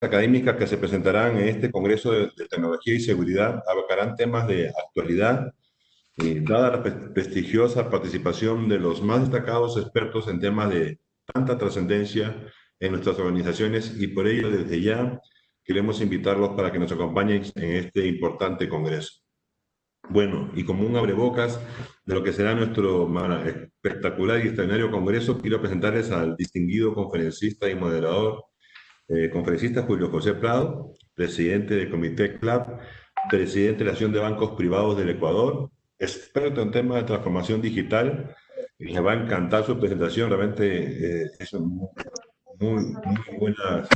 académicas que se presentarán en este Congreso de Tecnología y Seguridad abarcarán temas de actualidad, dada la prestigiosa participación de los más destacados expertos en temas de tanta trascendencia en nuestras organizaciones, y por ello desde ya queremos invitarlos para que nos acompañen en este importante Congreso. Bueno, y como un abrebocas de lo que será nuestro espectacular y extraordinario Congreso, quiero presentarles al distinguido conferencista y moderador, conferencista Julio José Prado, presidente del Comité CLAP, presidente de la Asociación de Bancos Privados del Ecuador, experto en temas de transformación digital. Y les va a encantar su presentación, realmente son muy buenas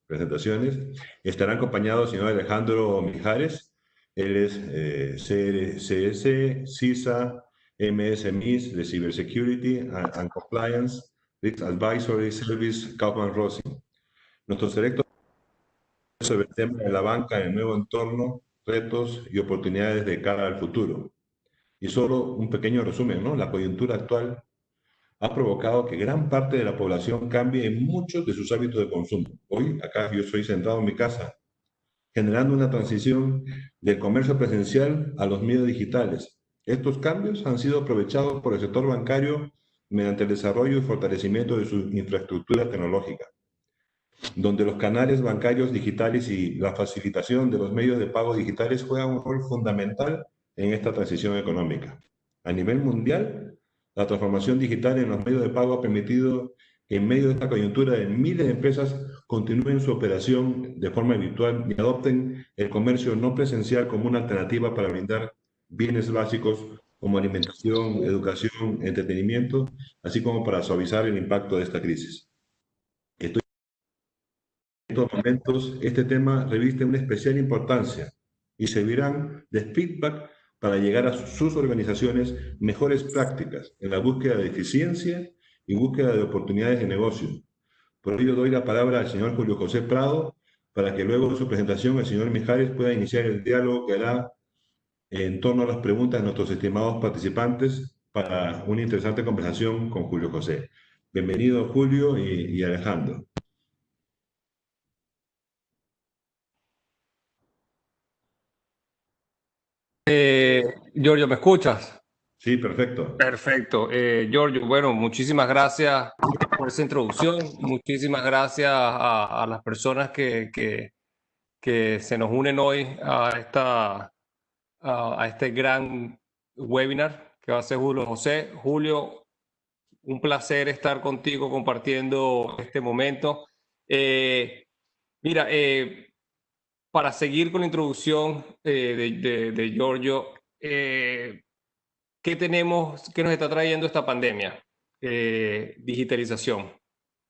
presentaciones. Estarán acompañados del señor Alejandro Mijares. Él es CSC, CISA, MSMIS de Cybersecurity and Compliance, Risk Advisory Service, Kaufman Rossi. Nuestro selecto sobre el tema de la banca en el nuevo entorno, retos y oportunidades de cara al futuro. Y solo un pequeño resumen, ¿no? La coyuntura actual ha provocado que gran parte de la población cambie en muchos de sus hábitos de consumo. Hoy, acá yo estoy sentado en mi casa, generando una transición del comercio presencial a los medios digitales. Estos cambios han sido aprovechados por el sector bancario mediante el desarrollo y fortalecimiento de su infraestructura tecnológica, donde los canales bancarios digitales y la facilitación de los medios de pago digitales juegan un rol fundamental en esta transición económica. A nivel mundial, la transformación digital en los medios de pago ha permitido que en medio de esta coyuntura de miles de empresas continúen su operación de forma virtual y adopten el comercio no presencial como una alternativa para brindar bienes básicos como alimentación, educación, entretenimiento, así como para suavizar el impacto de esta crisis. En estos momentos, este tema reviste una especial importancia y servirán de feedback para llegar a sus organizaciones mejores prácticas en la búsqueda de eficiencia y búsqueda de oportunidades de negocio. Por ello doy la palabra al señor Julio José Prado para que luego de su presentación el señor Mijares pueda iniciar el diálogo que hará en torno a las preguntas de nuestros estimados participantes para una interesante conversación con Julio José. Bienvenido Julio y Alejandro. Giorgio, ¿me escuchas? Sí, perfecto. Perfecto. Giorgio, bueno, muchísimas gracias por esa introducción. Muchísimas gracias a las personas que se nos unen hoy a este gran webinar que va a ser Julio José. Julio, un placer estar contigo compartiendo este momento. Mira, para seguir con la introducción de Giorgio, ¿qué tenemos, qué nos está trayendo esta pandemia? Digitalización.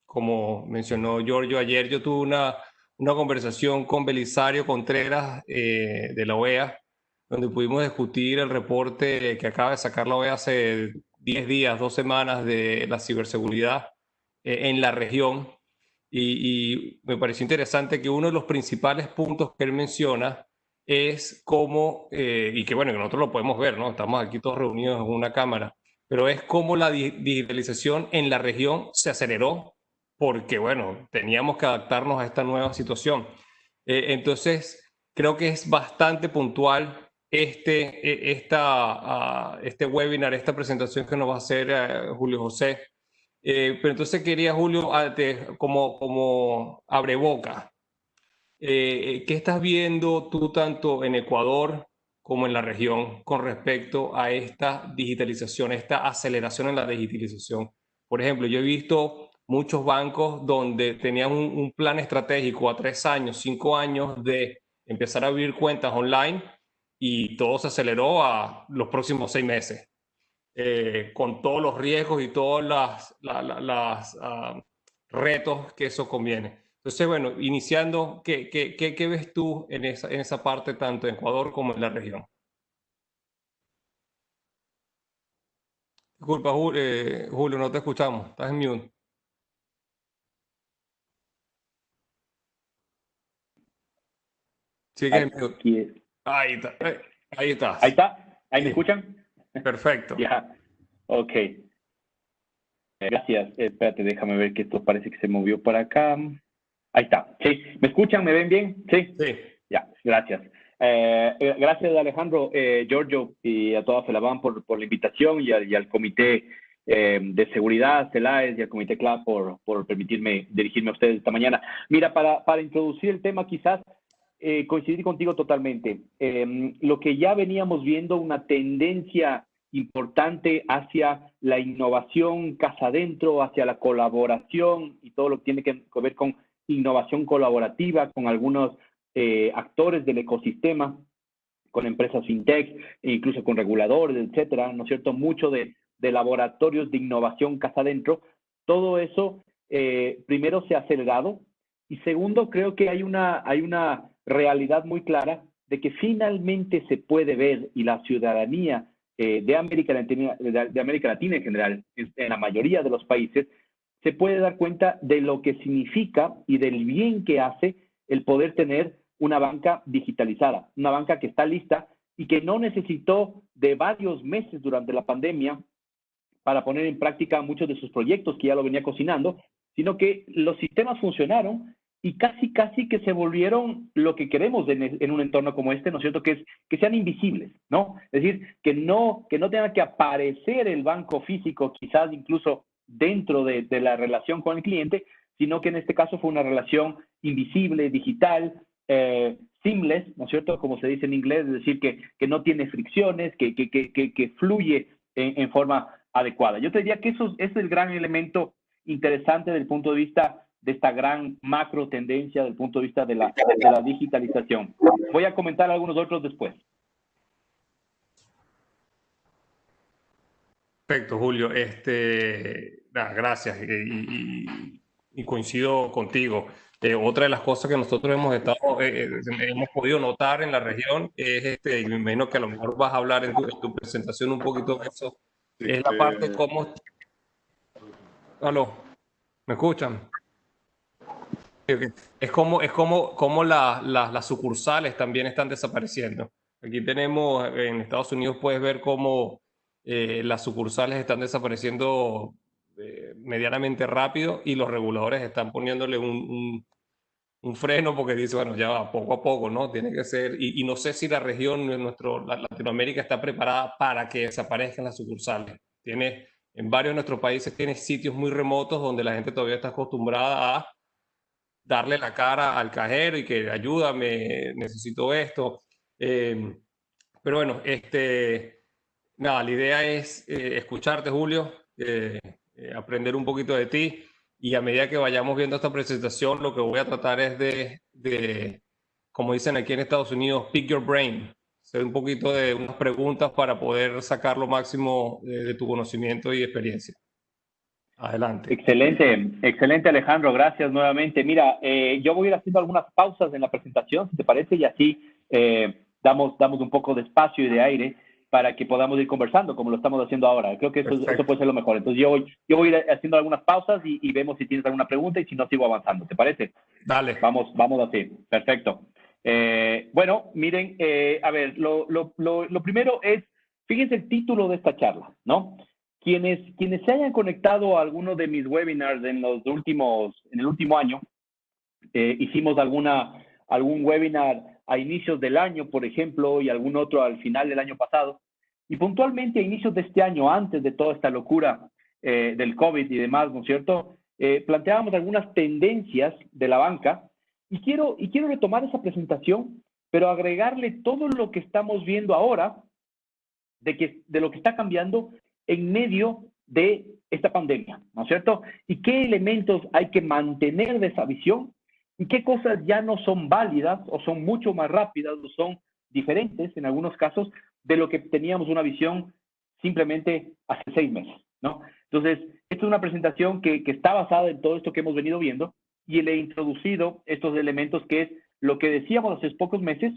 Como mencionó Giorgio, ayer yo tuve una conversación con Belisario Contreras de la OEA, donde pudimos discutir el reporte que acaba de sacar la OEA hace 10 días, 2 semanas de la ciberseguridad en la región. Y me pareció interesante que uno de los principales puntos que él menciona es cómo, y que bueno, que nosotros lo podemos ver, ¿no? Estamos aquí todos reunidos en una cámara, pero es cómo la digitalización en la región se aceleró porque, bueno, teníamos que adaptarnos a esta nueva situación. Entonces, creo que es bastante puntual este webinar, esta presentación que nos va a hacer Julio José. Pero entonces quería, Julio, como abreboca, ¿qué estás viendo tú tanto en Ecuador como en la región con respecto a esta digitalización, esta aceleración en la digitalización? Por ejemplo, yo he visto muchos bancos donde tenían un plan estratégico a 3 años, 5 años de empezar a abrir cuentas online y todo se aceleró a los próximos 6 meses, con todos los riesgos y todos los retos que eso conviene. Entonces, bueno, iniciando, ¿qué ves tú en esa parte, tanto en Ecuador como en la región? Disculpa, Julio, no te escuchamos. Estás en mute. Sigue en mute. Aquí, Ahí está. Ahí ahí estás. está, ahí me Sí, escuchan. perfecto. Ya, ok. Gracias. Espérate, déjame ver que esto parece que se movió por acá. Ahí está. Sí, ¿me escuchan? ¿Me ven bien? Sí. Sí. Ya, gracias. Gracias, Alejandro, Giorgio, y a toda FELABAN por la invitación y al Comité de Seguridad, CELAES, y al Comité CLAP por permitirme dirigirme a ustedes esta mañana. Mira, para introducir el tema, quizás coincidir contigo totalmente. Lo que ya veníamos viendo, una tendencia importante hacia la innovación casa adentro, hacia la colaboración y todo lo que tiene que ver con innovación colaborativa con algunos actores del ecosistema, con empresas fintech, e incluso con reguladores, etcétera, ¿no es cierto? Mucho de laboratorios de innovación casa adentro. Todo eso, primero, se ha acelerado, y segundo, creo que hay una realidad muy clara de que finalmente se puede ver, y la ciudadanía de América Latina en general, en la mayoría de los países, se puede dar cuenta de lo que significa y del bien que hace el poder tener una banca digitalizada, una banca que está lista y que no necesitó de varios meses durante la pandemia para poner en práctica muchos de sus proyectos que ya lo venía cocinando, sino que los sistemas funcionaron y casi que se volvieron lo que queremos en un entorno como este, ¿no es cierto? Que sean invisibles, ¿no? Es decir, que no tenga que aparecer el banco físico, quizás incluso dentro de la relación con el cliente, sino que en este caso fue una relación invisible, digital, seamless, ¿no es cierto? Como se dice en inglés, es decir, que no tiene fricciones, que fluye en forma adecuada. Yo te diría que eso es el gran elemento interesante desde el punto de vista de esta gran macro tendencia, desde el punto de vista de la digitalización. Voy a comentar algunos otros después. Perfecto, Julio. Gracias y coincido contigo. Otra de las cosas que nosotros hemos podido notar en la región es, y me imagino que a lo mejor vas a hablar en tu presentación un poquito de eso, es la parte como... ¿Aló? ¿Me escuchan? Okay. Es como las sucursales también están desapareciendo. Aquí tenemos, en Estados Unidos puedes ver cómo las sucursales están desapareciendo medianamente rápido, y los reguladores están poniéndole un freno porque dice, bueno, ya va, poco a poco, ¿no? Tiene que ser, y no sé si la región, Latinoamérica, está preparada para que desaparezcan las sucursales. En varios de nuestros países tiene sitios muy remotos donde la gente todavía está acostumbrada a darle la cara al cajero y que ayúdame, necesito esto. Pero bueno, nada, la idea es escucharte, Julio, aprender un poquito de ti, y a medida que vayamos viendo esta presentación, lo que voy a tratar es de como dicen aquí en Estados Unidos, pick your brain, hacer un poquito de unas preguntas para poder sacar lo máximo de tu conocimiento y experiencia. Adelante. Excelente, Alejandro. Gracias nuevamente. Mira, yo voy a ir haciendo algunas pausas en la presentación, si te parece, y así damos un poco de espacio y de aire para que podamos ir conversando como lo estamos haciendo ahora. Creo que eso puede ser lo mejor. Entonces yo voy a ir haciendo algunas pausas y vemos si tienes alguna pregunta, y si no, sigo avanzando. ¿Te parece? Dale. Vamos así. Perfecto. Bueno, miren, a ver, lo primero es, fíjense el título de esta charla, ¿no? Quienes se hayan conectado a alguno de mis webinars en el último año, hicimos algún webinar a inicios del año, por ejemplo, y algún otro al final del año pasado, y puntualmente a inicios de este año, antes de toda esta locura del COVID y demás, ¿no es cierto? Planteábamos algunas tendencias de la banca, y quiero retomar esa presentación, pero agregarle todo lo que estamos viendo ahora de lo que está cambiando en medio de esta pandemia, ¿no es cierto? Y qué elementos hay que mantener de esa visión, y qué cosas ya no son válidas, o son mucho más rápidas, o son diferentes en algunos casos de lo que teníamos una visión simplemente hace 6 meses, ¿no? Entonces, esta es una presentación que está basada en todo esto que hemos venido viendo, y le he introducido estos elementos, que es lo que decíamos hace pocos meses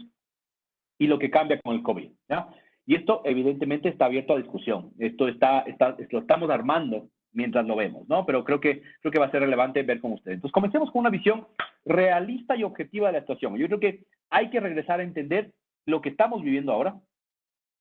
y lo que cambia con el COVID, ¿ya? Y esto evidentemente está abierto a discusión. Esto lo estamos armando mientras lo vemos, ¿no? Pero creo que va a ser relevante ver con ustedes. Entonces, comencemos con una visión realista y objetiva de la situación. Yo creo que hay que regresar a entender lo que estamos viviendo ahora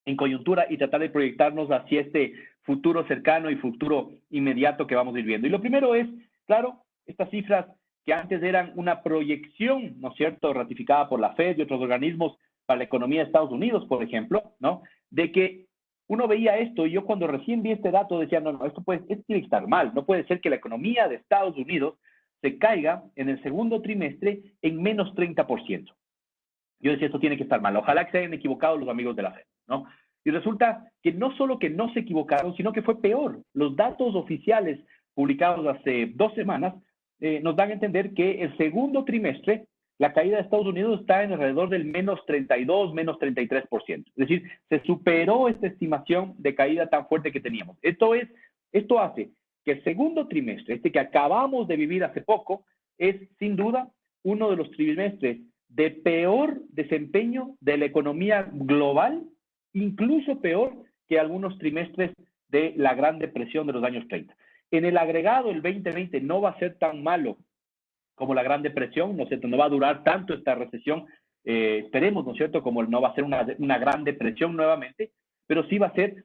en coyuntura, y tratar de proyectarnos hacia este futuro cercano y futuro inmediato que vamos a ir viendo. Y lo primero es, claro, estas cifras que antes eran una proyección, ¿no es cierto?, ratificada por la Fed y otros organismos para la economía de Estados Unidos, por ejemplo, ¿no?, de que uno veía esto y yo cuando recién vi este dato decía, no, esto tiene que estar mal, no puede ser que la economía de Estados Unidos se caiga en el segundo trimestre en menos 30%. Yo decía, esto tiene que estar mal, ojalá que se hayan equivocado los amigos de la Fed, ¿no? Y resulta que no solo que no se equivocaron, sino que fue peor. Los datos oficiales publicados hace 2 semanas nos dan a entender que el segundo trimestre la caída de Estados Unidos está en alrededor del menos 32, menos 33%. Es decir, se superó esta estimación de caída tan fuerte que teníamos. Esto hace que el segundo trimestre, este que acabamos de vivir hace poco, es sin duda uno de los trimestres de peor desempeño de la economía global, incluso peor que algunos trimestres de la Gran Depresión de los años 30. En el agregado, el 2020 no va a ser tan malo como la Gran Depresión, ¿no es cierto? No va a durar tanto esta recesión, esperemos, ¿no es cierto? Como no va a ser una Gran Depresión nuevamente, pero sí va a ser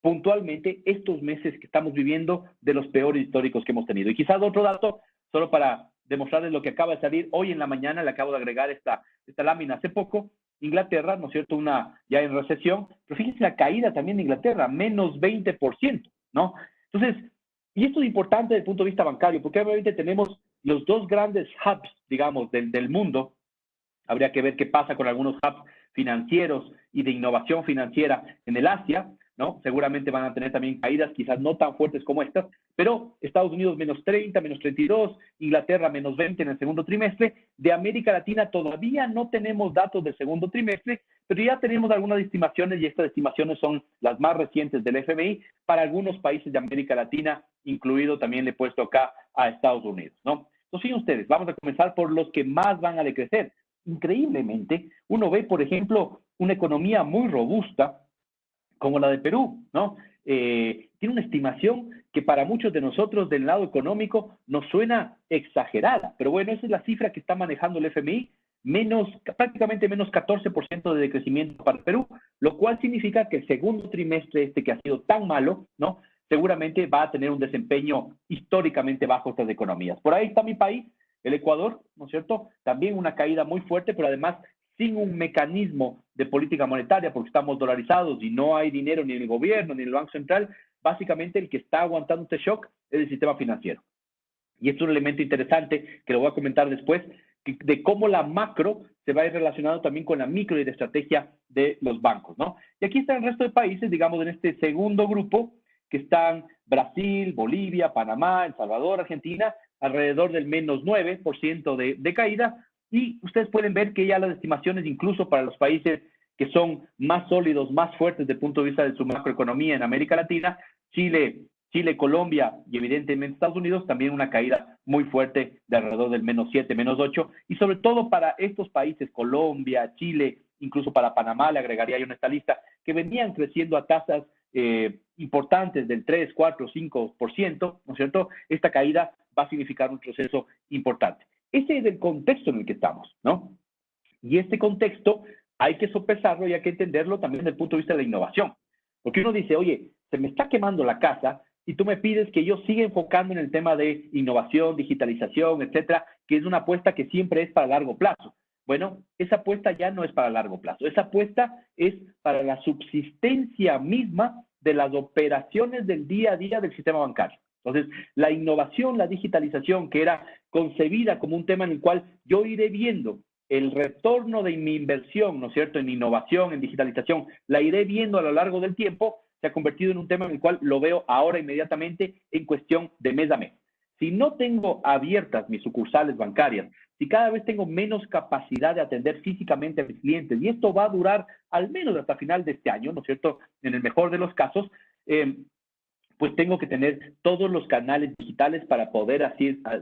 puntualmente estos meses que estamos viviendo de los peores históricos que hemos tenido. Y quizás otro dato, solo para demostrarles lo que acaba de salir, hoy en la mañana le acabo de agregar esta lámina hace poco, Inglaterra, ¿no es cierto?, ya en recesión, pero fíjense la caída también de Inglaterra, menos 20%, ¿no? Entonces, y esto es importante desde el punto de vista bancario, porque obviamente tenemos los dos grandes hubs, digamos, del mundo. Habría que ver qué pasa con algunos hubs financieros y de innovación financiera en el Asia, ¿no? Seguramente van a tener también caídas, quizás no tan fuertes como estas, pero Estados Unidos menos 30, menos 32, Inglaterra menos 20 en el segundo trimestre. De América Latina todavía no tenemos datos del segundo trimestre, pero ya tenemos algunas estimaciones y estas estimaciones son las más recientes del FMI para algunos países de América Latina, incluido también le he puesto acá a Estados Unidos, ¿no? Entonces, fíjense ustedes, vamos a comenzar por los que más van a decrecer. Increíblemente, uno ve, por ejemplo, una economía muy robusta como la de Perú, ¿no? Tiene una estimación que para muchos de nosotros del lado económico nos suena exagerada, pero bueno, esa es la cifra que está manejando el FMI, prácticamente menos 14% de decrecimiento para Perú, lo cual significa que el segundo trimestre que ha sido tan malo, ¿no?, seguramente va a tener un desempeño históricamente bajo estas economías. Por ahí está mi país, el Ecuador, ¿no es cierto? También una caída muy fuerte, pero además sin un mecanismo de política monetaria, porque estamos dolarizados y no hay dinero ni en el gobierno ni en el Banco Central. Básicamente el que está aguantando este shock es el sistema financiero. Y esto es un elemento interesante que lo voy a comentar después, de cómo la macro se va a ir relacionado también con la micro y la estrategia de los bancos, ¿no? Y aquí están el resto de países, digamos, en este segundo grupo, que están Brasil, Bolivia, Panamá, El Salvador, Argentina, alrededor del menos 9% de caída. Y ustedes pueden ver que ya las estimaciones, incluso para los países que son más sólidos, más fuertes desde el punto de vista de su macroeconomía en América Latina, Chile, Colombia y evidentemente Estados Unidos, también una caída muy fuerte de alrededor del menos 7, menos 8. Y sobre todo para estos países, Colombia, Chile, incluso para Panamá, le agregaría yo en esta lista, que venían creciendo a tasas importantes del 3, 4, 5%, ¿no es cierto? Esta caída va a significar un proceso importante. Ese es el contexto en el que estamos, ¿no? Y este contexto hay que sopesarlo y hay que entenderlo también desde el punto de vista de la innovación. Porque uno dice, oye, se me está quemando la casa y tú me pides que yo siga enfocando en el tema de innovación, digitalización, etcétera, que es una apuesta que siempre es para largo plazo. Bueno, esa apuesta ya no es para largo plazo. Esa apuesta es para la subsistencia misma de las operaciones del día a día del sistema bancario. Entonces, la innovación, la digitalización, que era concebida como un tema en el cual yo iré viendo el retorno de mi inversión, ¿no es cierto?, en innovación, en digitalización, la iré viendo a lo largo del tiempo, se ha convertido en un tema en el cual lo veo ahora inmediatamente en cuestión de mes a mes. Si no tengo abiertas mis sucursales bancarias, si cada vez tengo menos capacidad de atender físicamente a mis clientes, y esto va a durar al menos hasta final de este año, ¿no es cierto?, en el mejor de los casos, pues tengo que tener todos los canales digitales para poder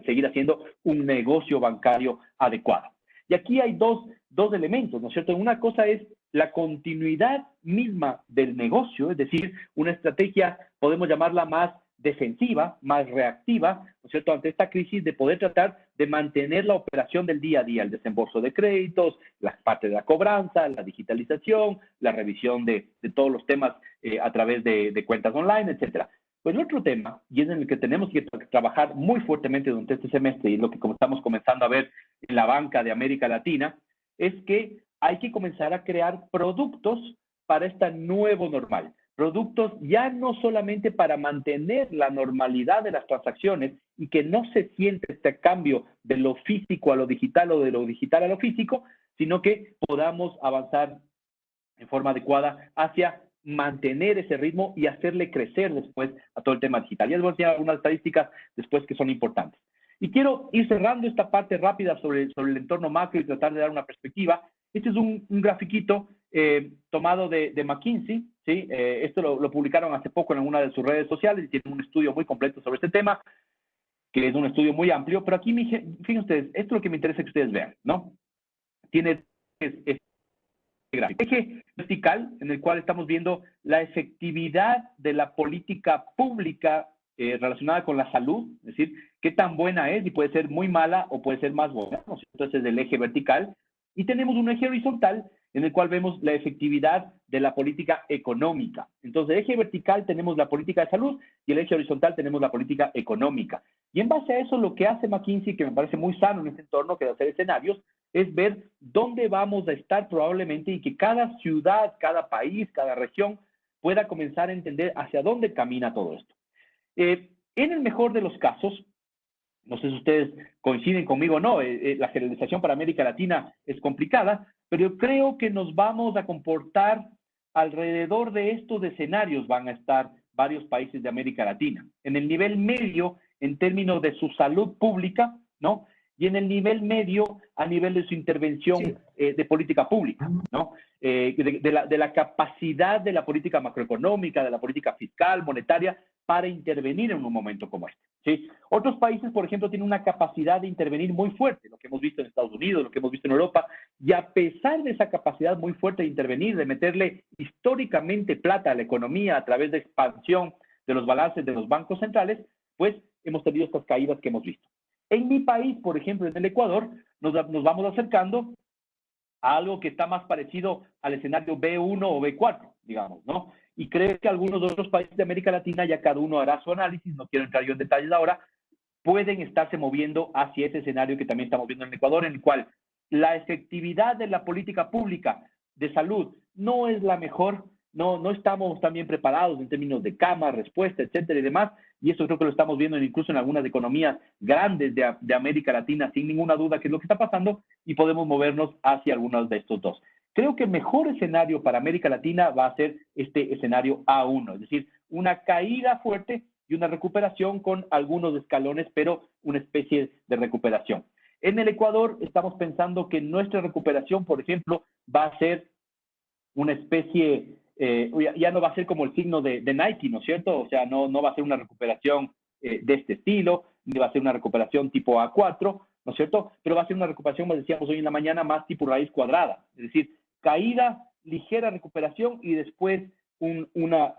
seguir haciendo un negocio bancario adecuado. Y aquí hay dos elementos, ¿no es cierto? Una cosa es la continuidad misma del negocio, es decir, una estrategia, podemos llamarla más defensiva, más reactiva, ¿no es cierto?, ante esta crisis, de poder tratar de mantener la operación del día a día, el desembolso de créditos, la parte de la cobranza, la digitalización, la revisión de todos los temas a través de cuentas online, etcétera. Pues el otro tema, y es en el que tenemos que trabajar muy fuertemente durante este semestre, y lo que estamos comenzando a ver en la banca de América Latina, es que hay que comenzar a crear productos para esta nuevo normal. Productos ya no solamente para mantener la normalidad de las transacciones y que no se siente este cambio de lo físico a lo digital o de lo digital a lo físico, sino que podamos avanzar en forma adecuada hacia mantener ese ritmo y hacerle crecer después a todo el tema digital. Ya les voy a enseñar algunas estadísticas después que son importantes. Y quiero ir cerrando esta parte rápida sobre el entorno macro y tratar de dar una perspectiva. Este es un grafiquito tomado de McKinsey, ¿sí? Esto lo publicaron hace poco en una de sus redes sociales y tienen un estudio muy completo sobre este tema, que es un estudio muy amplio, pero aquí, fíjense ustedes, esto es lo que me interesa que ustedes vean, ¿no? Tiene eje vertical en el cual estamos viendo la efectividad de la política pública relacionada con la salud, es decir, qué tan buena es y puede ser muy mala o puede ser más buena, ¿no? Entonces es el eje vertical. Y tenemos un eje horizontal en el cual vemos la efectividad de la política económica. Entonces, el eje vertical tenemos la política de salud y el eje horizontal tenemos la política económica. Y en base a eso, lo que hace McKinsey, que me parece muy sano en este entorno, que es hacer escenarios, es ver dónde vamos a estar probablemente y que cada ciudad, cada país, cada región pueda comenzar a entender hacia dónde camina todo esto. En el mejor de los casos, no sé si ustedes coinciden conmigo o no, la generalización para América Latina es complicada, pero yo creo que nos vamos a comportar alrededor de estos escenarios, van a estar varios países de América Latina. En el nivel medio, en términos de su salud pública, ¿no? Y en el nivel medio, a nivel de su intervención de política pública, ¿no? De la capacidad de la política macroeconómica, de la política fiscal, monetaria, para intervenir en un momento como este, ¿sí? Otros países, por ejemplo, tienen una capacidad de intervenir muy fuerte, lo que hemos visto en Estados Unidos, lo que hemos visto en Europa, y a pesar de esa capacidad muy fuerte de intervenir, de meterle históricamente plata a la economía a través de expansión de los balances de los bancos centrales, pues hemos tenido estas caídas que hemos visto. En mi país, por ejemplo, en el Ecuador, nos vamos acercando a algo que está más parecido al escenario B1 o B4, digamos, ¿no? Y creo que algunos de otros países de América Latina, ya cada uno hará su análisis, no quiero entrar yo en detalles ahora, pueden estarse moviendo hacia ese escenario que también estamos viendo en el Ecuador, en el cual la efectividad de la política pública de salud no es la mejor, no estamos tan bien preparados en términos de cama, respuesta, etcétera y demás, y eso creo que lo estamos viendo incluso en algunas economías grandes de América Latina, sin ninguna duda que es lo que está pasando, y podemos movernos hacia algunos de estos dos. Creo que el mejor escenario para América Latina va a ser este escenario A1, es decir, una caída fuerte y una recuperación con algunos escalones, pero una especie de recuperación. En el Ecuador estamos pensando que nuestra recuperación, por ejemplo, va a ser una especie, ya no va a ser como el signo de Nike, ¿no es cierto? O sea, no va a ser una recuperación de este estilo, ni va a ser una recuperación tipo A4, ¿no es cierto? Pero va a ser una recuperación, como decíamos hoy en la mañana, más tipo raíz cuadrada, es decir, caída, ligera recuperación y después una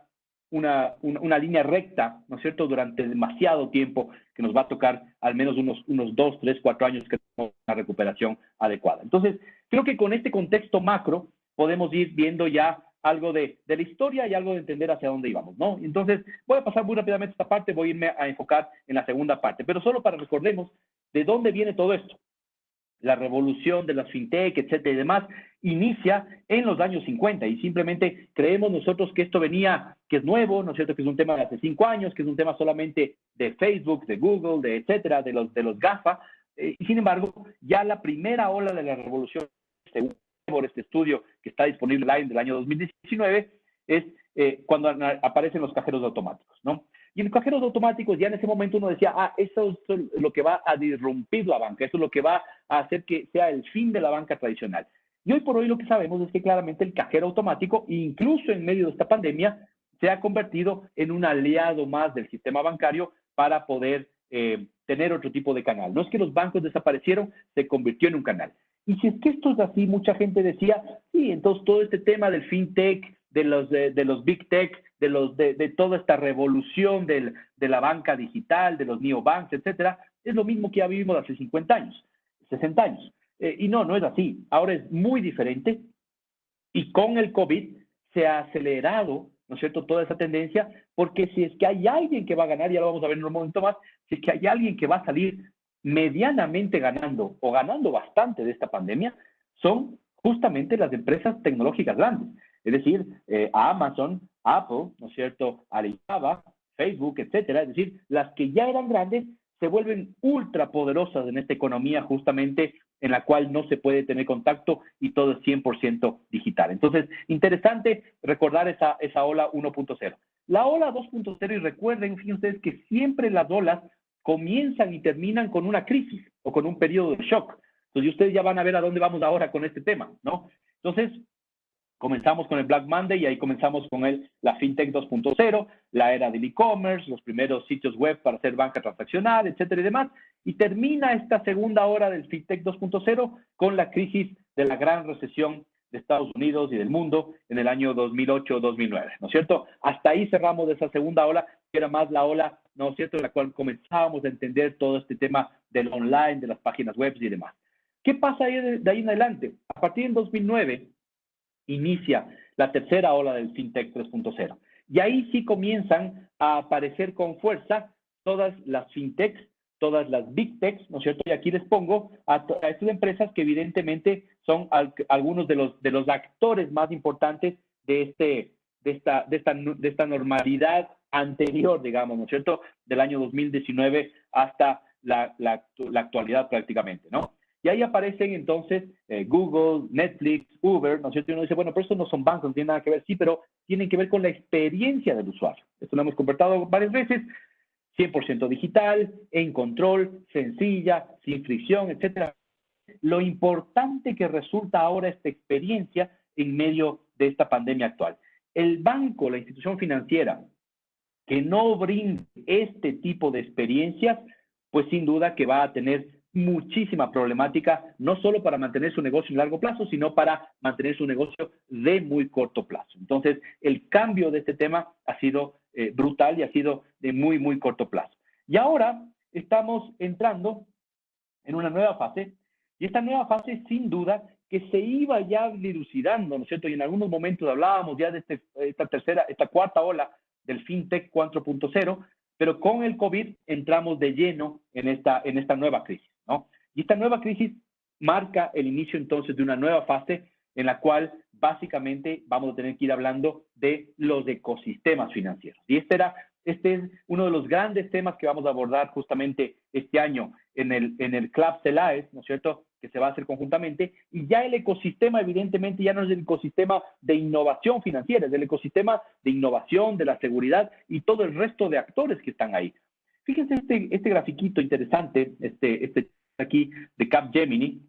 línea recta, ¿no es cierto?, durante demasiado tiempo que nos va a tocar al menos unos 2, 3, 4 años que tenemos una recuperación adecuada. Entonces, creo que con este contexto macro podemos ir viendo ya algo de la historia y algo de entender hacia dónde íbamos, ¿no? Entonces, voy a pasar muy rápidamente esta parte, voy a irme a enfocar en la segunda parte, pero solo para recordemos de dónde viene todo esto. La revolución de las fintech, etcétera y demás, inicia en los años 50 y simplemente creemos nosotros que esto venía, que es nuevo, ¿no es cierto?, que es un tema de hace 5 años, que es un tema solamente de Facebook, de Google, de etcétera, de los GAFA, y sin embargo, ya la primera ola de la revolución, según por este estudio que está disponible online del año 2019, es cuando aparecen los cajeros automáticos, ¿no? Y en los cajeros automáticos ya en ese momento uno decía, eso es lo que va a disrumpir la banca, eso es lo que va a hacer que sea el fin de la banca tradicional. Y hoy por hoy lo que sabemos es que claramente el cajero automático, incluso en medio de esta pandemia, se ha convertido en un aliado más del sistema bancario para poder tener otro tipo de canal. No es que los bancos desaparecieron, se convirtió en un canal. Y si es que esto es así, mucha gente decía, sí, entonces todo este tema del fintech, de los big tech, de toda esta revolución de la banca digital, de los neobanks, etcétera, es lo mismo que ya vivimos hace 50 años, 60 años. Y no es así. Ahora es muy diferente y con el COVID se ha acelerado ¿no es cierto?, toda esa tendencia, porque si es que hay alguien que va a ganar, ya lo vamos a ver en un momento más, si es que hay alguien que va a salir medianamente ganando o ganando bastante de esta pandemia, son justamente las empresas tecnológicas grandes. Es decir, Amazon, Apple, ¿no es cierto?, Alibaba, Facebook, etcétera. Es decir, las que ya eran grandes se vuelven ultra poderosas en esta economía justamente en la cual no se puede tener contacto y todo es 100% digital. Entonces, interesante recordar esa ola 1.0. La ola 2.0, y recuerden, fíjense ustedes que siempre las olas comienzan y terminan con una crisis o con un periodo de shock. Entonces, ustedes ya van a ver a dónde vamos ahora con este tema, ¿no? Entonces, comenzamos con el Black Monday y ahí comenzamos con la FinTech 2.0, la era del e-commerce, los primeros sitios web para hacer banca transaccional, etcétera y demás. Y termina esta segunda hora del FinTech 2.0 con la crisis de la gran recesión de Estados Unidos y del mundo en el año 2008-2009, ¿no es cierto? Hasta ahí cerramos esa segunda ola, que era más la ola, ¿no es cierto?, en la cual comenzábamos a entender todo este tema del online, de las páginas web y demás. ¿Qué pasa de ahí en adelante? A partir del 2009, inicia la tercera ola del FinTech 3.0. Y ahí sí comienzan a aparecer con fuerza todas las FinTechs, todas las Big Techs, ¿no es cierto? Y aquí les pongo a estas empresas que evidentemente son algunos de los actores más importantes de esta normalidad anterior, digamos, ¿no es cierto?, del año 2019 hasta la actualidad prácticamente, ¿no? Y ahí aparecen entonces Google, Netflix, Uber, ¿no es cierto? Y uno dice, bueno, pero estos no son bancos, no tienen nada que ver. Sí, pero tienen que ver con la experiencia del usuario. Esto lo hemos conversado varias veces. 100% digital, en control, sencilla, sin fricción, etcétera. Lo importante que resulta ahora esta experiencia en medio de esta pandemia actual. El banco, la institución financiera, que no brinde este tipo de experiencias, pues sin duda que va a tener muchísima problemática, no solo para mantener su negocio en largo plazo, sino para mantener su negocio de muy corto plazo. Entonces, el cambio de este tema ha sido brutal y ha sido de muy, muy corto plazo. Y ahora estamos entrando en una nueva fase, y esta nueva fase, sin duda, que se iba ya dilucidando, ¿no es cierto? Y en algunos momentos hablábamos ya de esta cuarta ola del FinTech 4.0, pero con el COVID entramos de lleno en esta nueva crisis, ¿no? Y esta nueva crisis marca el inicio entonces de una nueva fase en la cual básicamente vamos a tener que ir hablando de los ecosistemas financieros. Y este es uno de los grandes temas que vamos a abordar justamente este año en el Club CELAES, ¿no es cierto?, que se va a hacer conjuntamente, y ya el ecosistema evidentemente ya no es el ecosistema de innovación financiera, es el ecosistema de innovación, de la seguridad y todo el resto de actores que están ahí. Fíjense este grafiquito interesante, este aquí de Capgemini,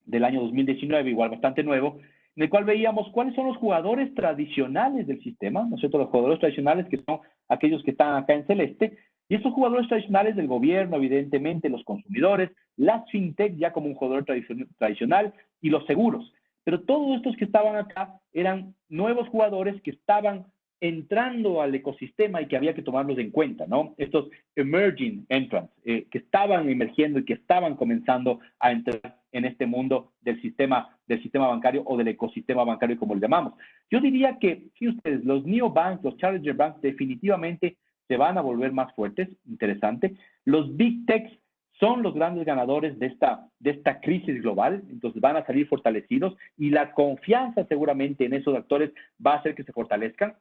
del año 2019, igual bastante nuevo, en el cual veíamos cuáles son los jugadores tradicionales del sistema, ¿no es cierto?, los jugadores tradicionales que son aquellos que están acá en celeste, y estos jugadores tradicionales del gobierno, evidentemente, los consumidores, las fintech ya como un jugador tradicional y los seguros. Pero todos estos que estaban acá eran nuevos jugadores que estaban entrando al ecosistema y que había que tomarlos en cuenta, ¿no? Estos emerging entrants, que estaban emergiendo y que estaban comenzando a entrar en este mundo del sistema bancario o del ecosistema bancario, como lo llamamos. Yo diría que, si ustedes, los neobanks, los challenger banks, definitivamente se van a volver más fuertes, interesante. Los big techs son los grandes ganadores de esta crisis global, entonces van a salir fortalecidos y la confianza seguramente en esos actores va a hacer que se fortalezcan.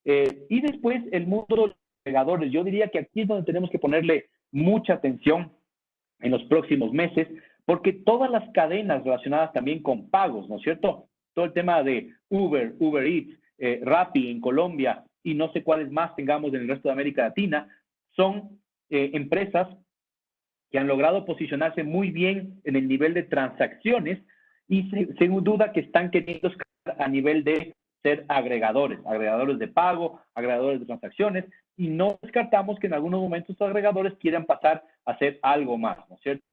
Y después el mundo de los agregadores, yo diría que aquí es donde tenemos que ponerle mucha atención en los próximos meses, porque todas las cadenas relacionadas también con pagos, ¿no es cierto? Todo el tema de Uber Eats, Rappi en Colombia y no sé cuáles más tengamos en el resto de América Latina, son empresas que han logrado posicionarse muy bien en el nivel de transacciones y sin duda que están queriendo escalar a nivel de ser agregadores de pago, agregadores de transacciones, y no descartamos que en algunos momentos estos agregadores quieran pasar a hacer algo más, ¿no es cierto?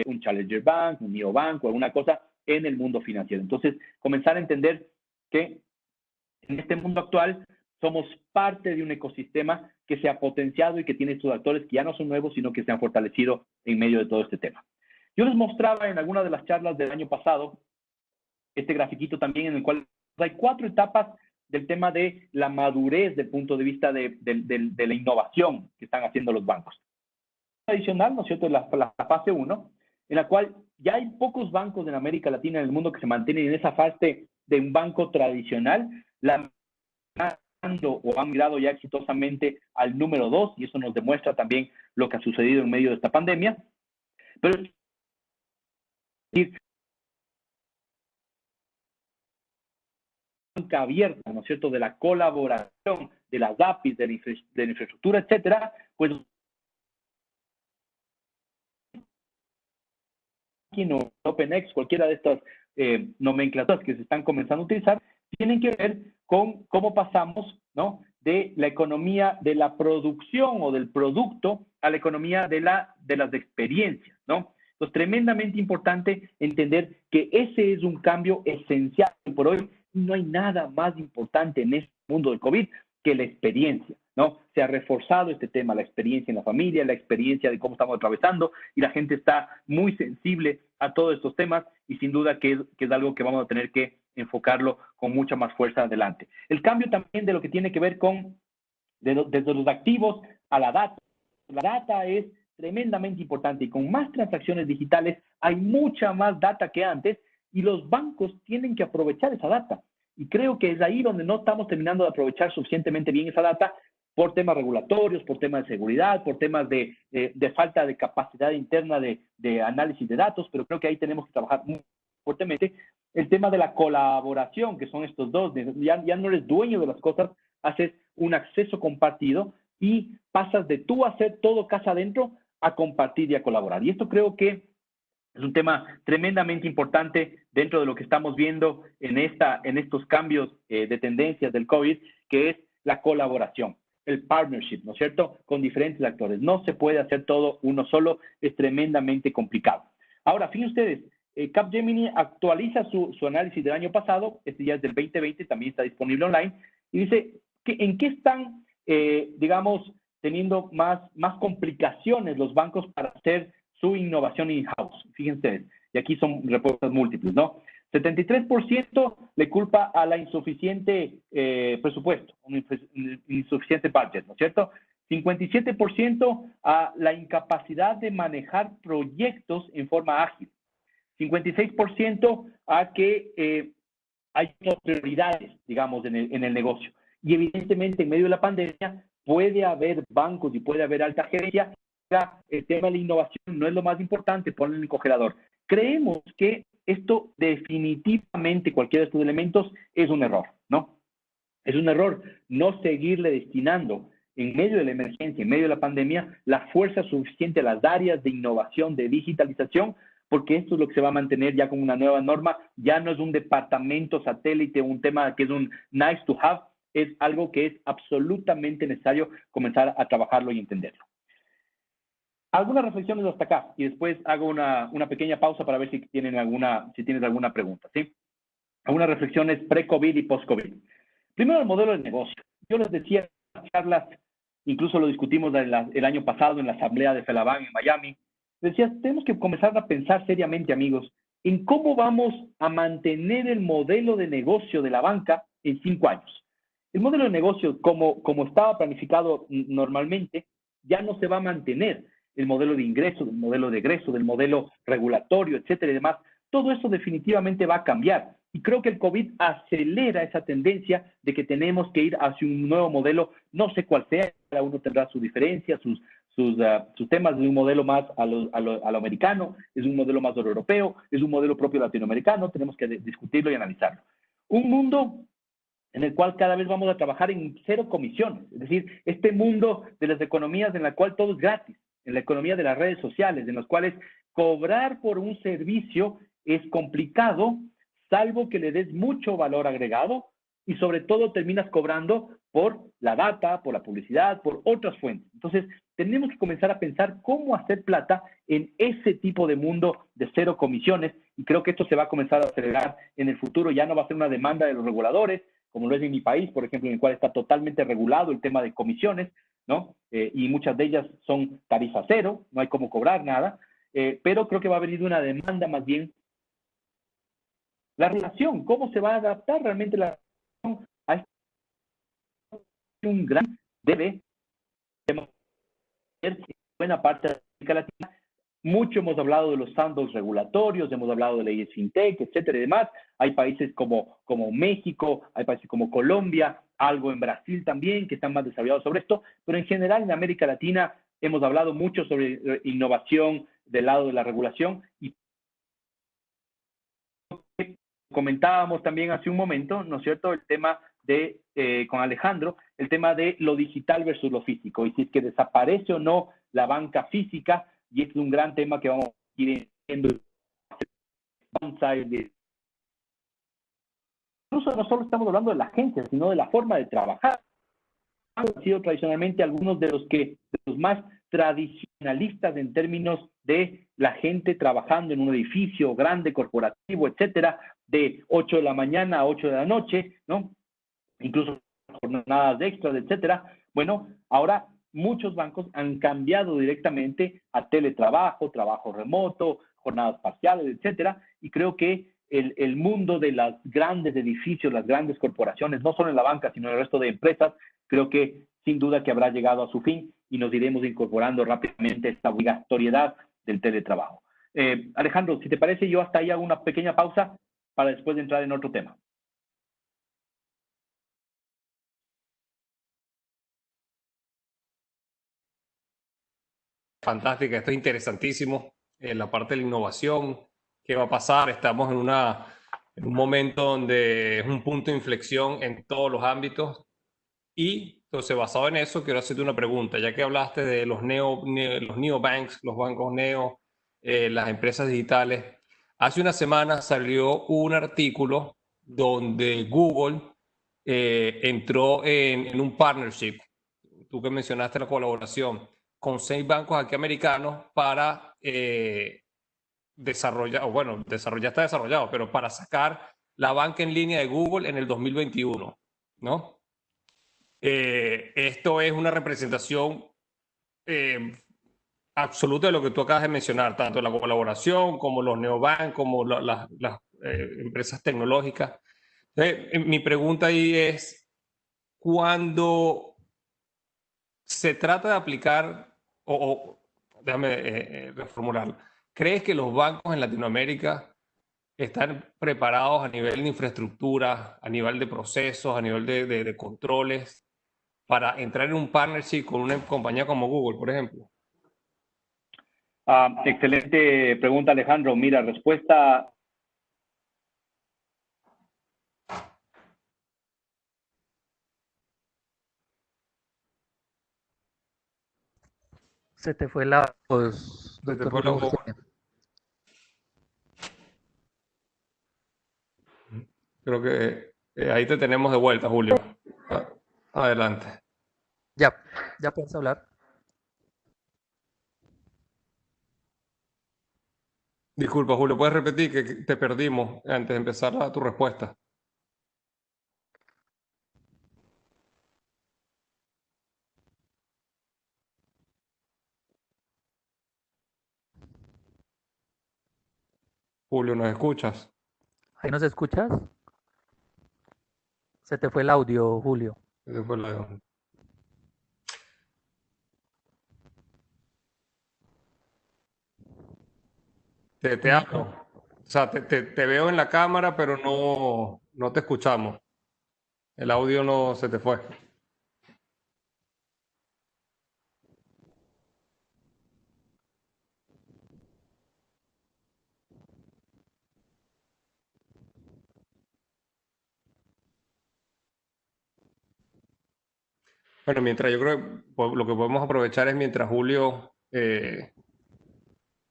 Un challenger bank, un neobank o alguna cosa en el mundo financiero. Entonces, comenzar a entender que en este mundo actual somos parte de un ecosistema que se ha potenciado y que tiene estos actores que ya no son nuevos, sino que se han fortalecido en medio de todo este tema. Yo les mostraba en alguna de las charlas del año pasado este grafiquito también en el cual hay 4 etapas del tema de la madurez del punto de vista de la innovación que están haciendo los bancos. Adicional, ¿no es cierto?, la fase 1, en la cual ya hay pocos bancos en América Latina, en el mundo, que se mantienen en esa fase de un banco tradicional, o han migrado ya exitosamente al número 2, y eso nos demuestra también lo que ha sucedido en medio de esta pandemia. Pero banca abierta, ¿no es cierto?, de la colaboración, de las APIs, de la infraestructura, etcétera, pues OpenX, cualquiera de estas nomenclaturas que se están comenzando a utilizar, tienen que ver con cómo pasamos, ¿no?, de la economía de la producción o del producto a la economía de las experiencias, ¿no? Entonces, tremendamente importante entender que ese es un cambio esencial. Por hoy no hay nada más importante en este mundo del COVID que la experiencia, ¿no? Se ha reforzado este tema, la experiencia en la familia, la experiencia de cómo estamos atravesando, y la gente está muy sensible a todos estos temas, y sin duda que es algo que vamos a tener que enfocarlo con mucha más fuerza adelante. El cambio también de lo que tiene que ver con desde los activos a la data. La data es tremendamente importante, y con más transacciones digitales hay mucha más data que antes, y los bancos tienen que aprovechar esa data. Y creo que es ahí donde no estamos terminando de aprovechar suficientemente bien esa data, por temas regulatorios, por temas de seguridad, por temas de falta de capacidad interna de análisis de datos, pero creo que ahí tenemos que trabajar muy fuertemente. El tema de la colaboración, que son estos dos, ya no eres dueño de las cosas, haces un acceso compartido y pasas de tú hacer todo casa adentro a compartir y a colaborar. Y esto creo que es un tema tremendamente importante dentro de lo que estamos viendo en estos cambios de tendencias del COVID, que es la colaboración, el partnership, ¿no es cierto?, con diferentes actores. No se puede hacer todo uno solo, es tremendamente complicado. Ahora, fíjense ustedes, Capgemini actualiza su análisis del año pasado, este ya es del 2020, también está disponible online, y dice que en qué están, digamos, teniendo más complicaciones los bancos para hacer su innovación in-house. Fíjense ustedes, y aquí son respuestas múltiples, ¿no? 73% le culpa a la insuficiente presupuesto, un insuficiente budget, ¿no es cierto? 57% a la incapacidad de manejar proyectos en forma ágil. 56% a que hay prioridades, digamos, en el negocio. Y evidentemente, en medio de la pandemia, puede haber bancos y puede haber alta gerencia. El tema de la innovación no es lo más importante, ponlo en el congelador. Creemos que esto definitivamente, cualquiera de estos elementos, es un error, ¿no? Es un error no seguirle destinando en medio de la emergencia, en medio de la pandemia, la fuerza suficiente a las áreas de innovación, de digitalización, porque esto es lo que se va a mantener ya como una nueva norma. Ya no es un departamento satélite, un tema que es un nice to have, es algo que es absolutamente necesario comenzar a trabajarlo y entenderlo. Algunas reflexiones hasta acá, y después hago una pequeña pausa para ver si tienes alguna pregunta, ¿sí? Algunas reflexiones pre-COVID y post-COVID. Primero, el modelo de negocio. Yo les decía en las charlas, incluso lo discutimos el año pasado en la asamblea de FELABAN en Miami. Decía, tenemos que comenzar a pensar seriamente, amigos, en cómo vamos a mantener el modelo de negocio de la banca en 5 años. El modelo de negocio, como estaba planificado normalmente, ya no se va a mantener. El modelo de ingreso, del modelo de egreso, del modelo regulatorio, etcétera y demás, todo eso definitivamente va a cambiar. Y creo que el COVID acelera esa tendencia de que tenemos que ir hacia un nuevo modelo, no sé cuál sea, cada uno tendrá sus diferencias, sus temas, de un modelo más a lo americano, es un modelo más europeo, es un modelo propio latinoamericano, tenemos que discutirlo y analizarlo. Un mundo en el cual cada vez vamos a trabajar en 0 comisiones, es decir, este mundo de las economías en la cual todo es gratis, en la economía de las redes sociales, en las cuales cobrar por un servicio es complicado, salvo que le des mucho valor agregado, y sobre todo terminas cobrando por la data, por la publicidad, por otras fuentes. Entonces, tenemos que comenzar a pensar cómo hacer plata en ese tipo de mundo de 0 comisiones, y creo que esto se va a comenzar a acelerar en el futuro. Ya no va a ser una demanda de los reguladores, como lo es en mi país, por ejemplo, en el cual está totalmente regulado el tema de comisiones, ¿no? Y muchas de ellas son tarifa 0, no hay cómo cobrar nada, pero creo que va a venir una demanda más bien. La relación, ¿cómo se va a adaptar realmente la relación a un gran debe en buena parte de América Latina. Mucho hemos hablado de los sandbox regulatorios, hemos hablado de leyes fintech, etcétera y demás. Hay países como México, hay países como Colombia, algo en Brasil también, que están más desarrollados sobre esto, pero en general en América Latina hemos hablado mucho sobre innovación del lado de la regulación y comentábamos también hace un momento, ¿no es cierto?, el tema de, con Alejandro, el tema de lo digital versus lo físico, y si es que desaparece o no la banca física, y este es un gran tema que vamos a ir viendo. Incluso no solo estamos hablando de la agencia, sino de la forma de trabajar. Han sido tradicionalmente algunos de los más tradicionalistas en términos de la gente trabajando en un edificio grande, corporativo, etcétera, de 8 de la mañana a 8 de la noche, ¿no? Incluso jornadas extras, etcétera. Bueno, ahora muchos bancos han cambiado directamente a teletrabajo, trabajo remoto, jornadas parciales, etcétera, y creo que el mundo de los grandes edificios, las grandes corporaciones, no solo en la banca, sino en el resto de empresas, creo que sin duda que habrá llegado a su fin y nos iremos incorporando rápidamente esta obligatoriedad del teletrabajo. Alejandro, si te parece, yo hasta ahí hago una pequeña pausa para después de entrar en otro tema. Fantástica, esto es interesantísimo. La parte de la innovación, ¿qué va a pasar? Estamos en un momento donde es un punto de inflexión en todos los ámbitos. Y entonces, basado en eso, quiero hacerte una pregunta, ya que hablaste de los neobanks, los bancos neo, las empresas digitales. Hace una semana salió un artículo donde Google entró en un partnership, tú que mencionaste la colaboración, con 6 bancos aquí americanos para desarrollar, o bueno, está desarrollado, pero para sacar la banca en línea de Google en el 2021, ¿no? Esto es una representación absoluta de lo que tú acabas de mencionar, tanto la colaboración como los neobanks, como las empresas tecnológicas. Entonces, mi pregunta ahí es, cuando se trata de aplicar, déjame reformularlo, ¿crees que los bancos en Latinoamérica están preparados a nivel de infraestructura, a nivel de procesos, a nivel de controles, para entrar en un partnership con una compañía como Google, por ejemplo? Excelente pregunta, Alejandro. Mira, respuesta. Se te fue la voz, Se te doctor fue la Julio voz. José. Creo que ahí te tenemos de vuelta, Julio. Adelante. Ya puedes hablar. Disculpa, Julio, ¿puedes repetir que te perdimos antes de empezar tu respuesta? Julio, ¿nos escuchas? ¿Ahí nos escuchas? Se te fue el audio, Julio. Ese fue la- Te hablo. O sea, te veo en la cámara, pero no te escuchamos. El audio no se te fue. Bueno, mientras yo creo que lo que podemos aprovechar es mientras Julio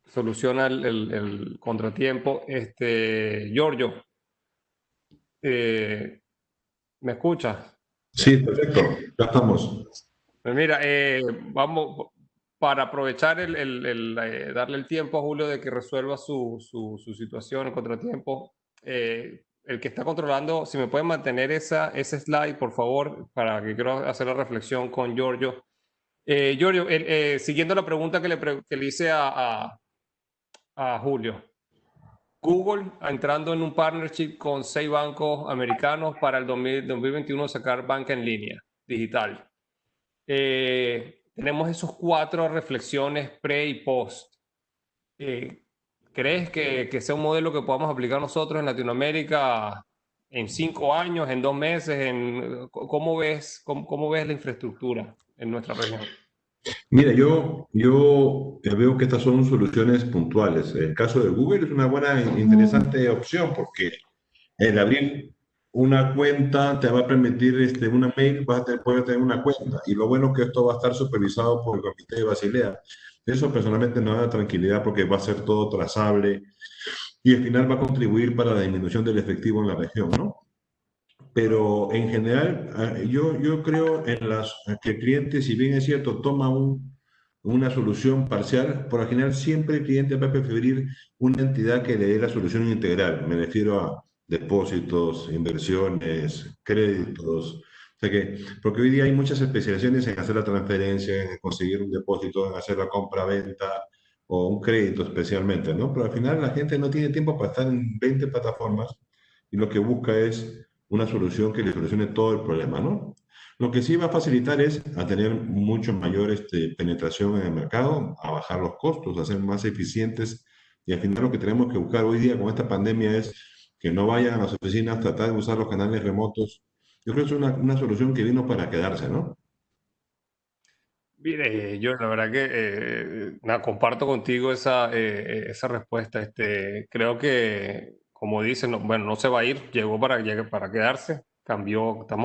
soluciona el contratiempo. Giorgio, ¿me escuchas? Sí, perfecto, ya estamos. Pues mira, vamos, para aprovechar darle el tiempo a Julio de que resuelva su situación, el contratiempo. El que está controlando, si me pueden mantener ese slide, por favor, para que quiero hacer la reflexión con Giorgio. Giorgio, siguiendo la pregunta que le hice a Julio. Google entrando en un partnership con 6 bancos americanos para el 2021 sacar banca en línea. digital. Tenemos esos 4 reflexiones pre y post. ¿Crees que sea un modelo que podamos aplicar nosotros en Latinoamérica en 5 años, en 2 meses? ¿Cómo ves la infraestructura en nuestra región? Mira, yo veo que estas son soluciones puntuales. El caso de Google es una buena, interesante opción porque el abrir una cuenta te va a permitir una mail, puedes tener una cuenta. Y lo bueno es que esto va a estar supervisado por el Comité de Basilea. Eso personalmente nos da tranquilidad porque va a ser todo trazable y al final va a contribuir para la disminución del efectivo en la región, ¿no? Pero en general, yo creo que el cliente, si bien es cierto, toma una solución parcial, por lo general siempre el cliente va a preferir una entidad que le dé la solución integral. Me refiero a depósitos, inversiones, créditos. O sea porque hoy día hay muchas especializaciones en hacer la transferencia, en conseguir un depósito, en hacer la compra-venta o un crédito especialmente, ¿no? Pero al final la gente no tiene tiempo para estar en 20 plataformas y lo que busca es una solución que le solucione todo el problema, ¿no? Lo que sí va a facilitar es a tener mucho mayor penetración en el mercado, a bajar los costos, a ser más eficientes. Y al final lo que tenemos que buscar hoy día con esta pandemia es que no vayan a las oficinas, tratar de usar los canales remotos. Yo creo que es una solución que vino para quedarse, ¿no? Mire, yo la verdad que comparto contigo esa respuesta. Creo que, como dicen, no, bueno, no se va a ir, llegó para quedarse, está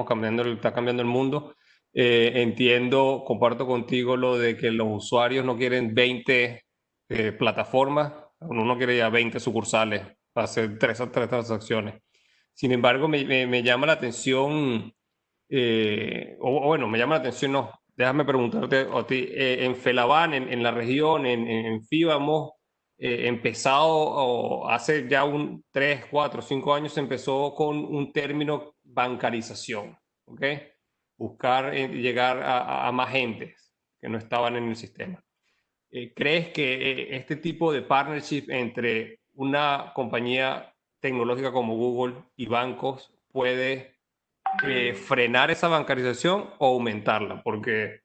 cambiando el mundo. Entiendo, comparto contigo lo de que los usuarios no quieren 20 plataformas, uno no quiere ya 20 sucursales para hacer tres transacciones. Sin embargo, me llama la atención, o bueno, me llama la atención, no. Déjame preguntarte a ti, en Felabán, en la región, en FIBA, hemos empezado, hace ya 3, 4, 5 años, se empezó con un término bancarización, ¿ok? Buscar llegar a más gentes que no estaban en el sistema. ¿Crees que este tipo de partnership entre una compañía tecnológica como Google y bancos puede frenar esa bancarización o aumentarla? Porque,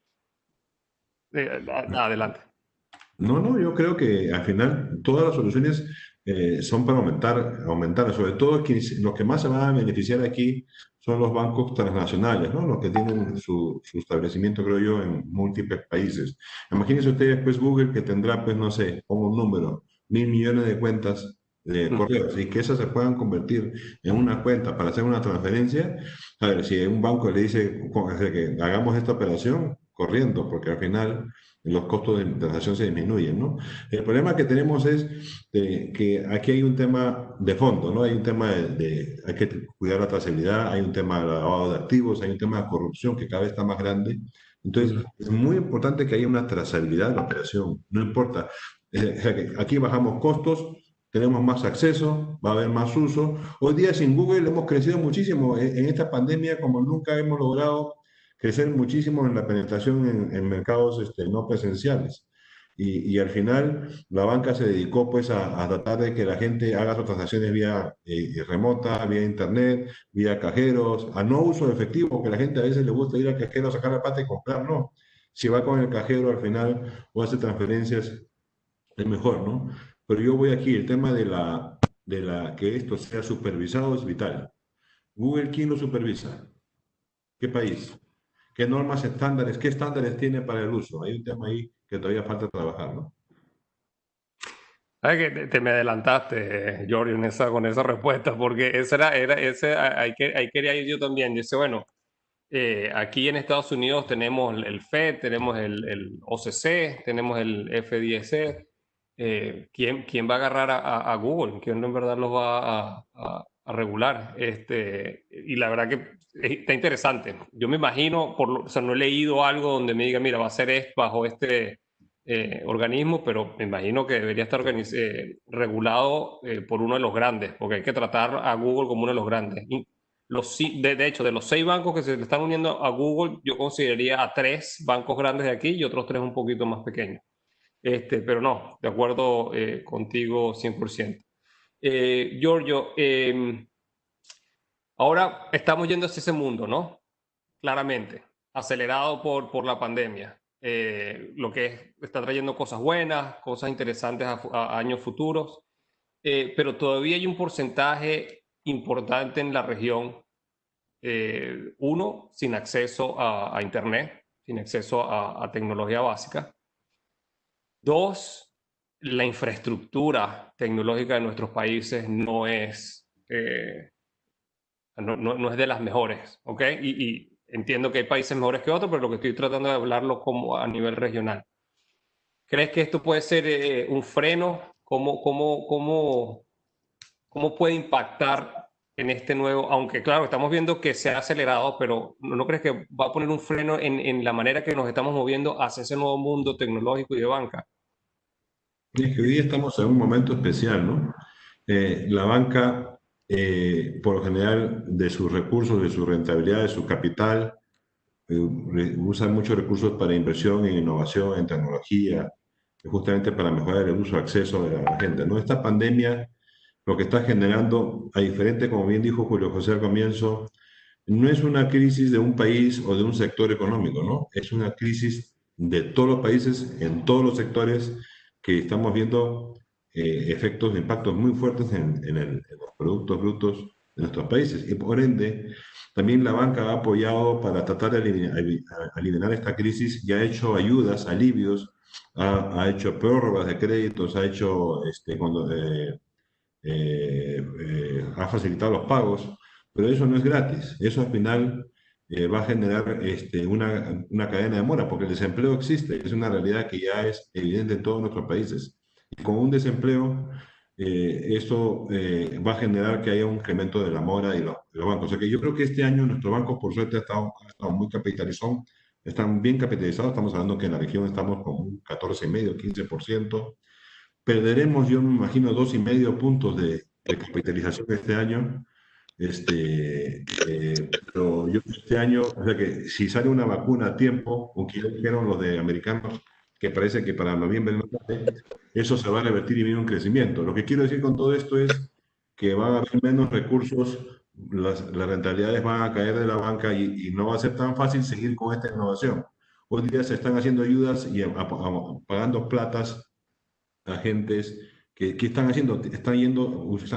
adelante. No, yo creo que al final todas las soluciones son para aumentar, sobre todo los que más se van a beneficiar aquí son los bancos transnacionales, ¿no? Los que tienen su establecimiento, creo yo, en múltiples países. Imagínense ustedes, pues, Google que tendrá, pues, no sé, pongo un número, 1.000 millones de cuentas de correos y que esas se puedan convertir en una cuenta para hacer una transferencia. A ver, si un banco le dice que hagamos esta operación, corriendo, porque al final los costos de transacción se disminuyen, ¿no? El problema que tenemos es que aquí hay un tema de fondo, ¿no? Hay un tema hay que cuidar la trazabilidad, hay un tema de lavado de activos, hay un tema de corrupción que cada vez está más grande. Entonces, es muy importante que haya una trazabilidad de la operación, no importa. O sea, que aquí bajamos costos, tenemos más acceso, va a haber más uso. Hoy día sin Google hemos crecido muchísimo en esta pandemia como nunca hemos logrado crecer muchísimo en la penetración en mercados no presenciales. Y al final la banca se dedicó pues a tratar de que la gente haga sus transacciones vía remota, vía internet, vía cajeros, a no uso de efectivo, que la gente a veces le gusta ir al cajero a sacar la plata y comprar, no. Si va con el cajero al final o hace transferencias, es mejor, ¿no? Pero yo voy aquí, el tema de que esto sea supervisado es vital. Google, ¿quién lo supervisa? ¿Qué país? ¿Qué normas estándares, qué estándares tiene para el uso? Hay un tema ahí que todavía falta trabajar, ¿no? ¿Sabes que te me adelantaste, Giorgio, con esa respuesta? Porque ahí quería ir yo también. Dice, bueno, aquí en Estados Unidos tenemos el FED, tenemos el OCC, tenemos el FDIC. ¿Quién va a agarrar a Google? ¿Quién en verdad los va a regular? Y la verdad que está interesante. Yo me imagino, o sea, no he leído algo donde me diga, mira, va a ser bajo este organismo, pero me imagino que debería estar regulado por uno de los grandes, porque hay que tratar a Google como uno de los grandes. De hecho, de los 6 bancos que se le están uniendo a Google, yo consideraría a 3 bancos grandes de aquí y otros 3 un poquito más pequeños. Pero no, de acuerdo contigo 100%. Giorgio, ahora estamos yendo hacia ese mundo, ¿no? Claramente. acelerado por la pandemia. Lo que está trayendo cosas buenas, cosas interesantes a años futuros, pero todavía hay un porcentaje importante en la región, uno, sin acceso a Internet, sin acceso a tecnología básica. Dos, la infraestructura tecnológica de nuestros países no es de las mejores, ¿ok? Y entiendo que hay países mejores que otros, pero lo que estoy tratando de hablarlo como a nivel regional. ¿Crees que esto puede ser un freno? ¿Cómo puede impactar en este nuevo? Aunque claro, estamos viendo que se ha acelerado, pero ¿no crees que va a poner un freno en la manera que nos estamos moviendo hacia ese nuevo mundo tecnológico y de banca? Es que hoy día estamos en un momento especial, ¿no? La banca, por lo general, de sus recursos, de su rentabilidad, de su capital, usa muchos recursos para inversión en innovación, en tecnología, justamente para mejorar el uso, acceso de la gente, ¿no? Esta pandemia lo que está generando, a diferente, como bien dijo Julio José al comienzo, no es una crisis de un país o de un sector económico, ¿no? Es una crisis de todos los países, en todos los sectores, que estamos viendo efectos, impactos muy fuertes en los productos brutos de nuestros países. Y por ende, también la banca ha apoyado para tratar de eliminar esta crisis y ha hecho ayudas, alivios, ha hecho prórrogas de créditos, ha hecho ha facilitado los pagos, pero eso no es gratis. Eso al final va a generar una cadena de mora, porque el desempleo existe, es una realidad que ya es evidente en todos nuestros países. Y con un desempleo, eso va a generar que haya un incremento de la mora y los bancos. O sea que yo creo que este año nuestros bancos, por suerte, han estado muy capitalizados, están bien capitalizados. Estamos hablando que en la región estamos con un 14,5, 15%. Perderemos, yo me imagino, 2,5 puntos de capitalización este año. Pero yo este año, o sea que si sale una vacuna a tiempo, o que ya dijeron los de americanos, que parece que para noviembre no sale, eso se va a revertir y viene un crecimiento. Lo que quiero decir con todo esto es que van a haber menos recursos, las rentabilidades van a caer de la banca y no va a ser tan fácil seguir con esta innovación. Hoy día se están haciendo ayudas y pagando platas agentes que están haciendo, están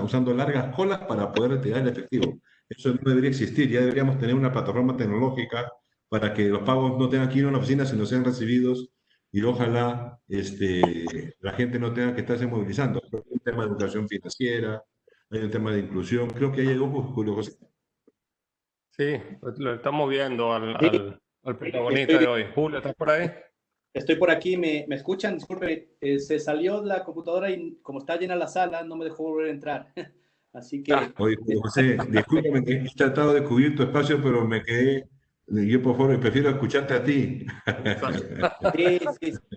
usando largas colas para poder retirar el efectivo. Eso no debería existir, ya deberíamos tener una plataforma tecnológica para que los pagos no tengan que ir a una oficina, sino sean recibidos y ojalá la gente no tenga que estarse movilizando. Creo que hay un tema de educación financiera, hay un tema de inclusión, creo que hay algo, Julio José. Sí, lo estamos viendo Sí, al protagonista de hoy. Julio, ¿estás por ahí? estoy por aquí, ¿me escuchan? Disculpe, se salió la computadora y como está llena la sala, no me dejó volver a entrar. Así que... Oye, Julio José, discúlpame que he tratado de cubrir tu espacio, pero me quedé, yo por favor, prefiero escucharte a ti. Sí,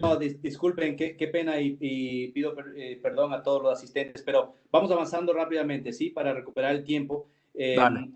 no, disculpen, qué pena y pido perdón a todos los asistentes, pero vamos avanzando rápidamente, ¿sí? Para recuperar el tiempo. Dale.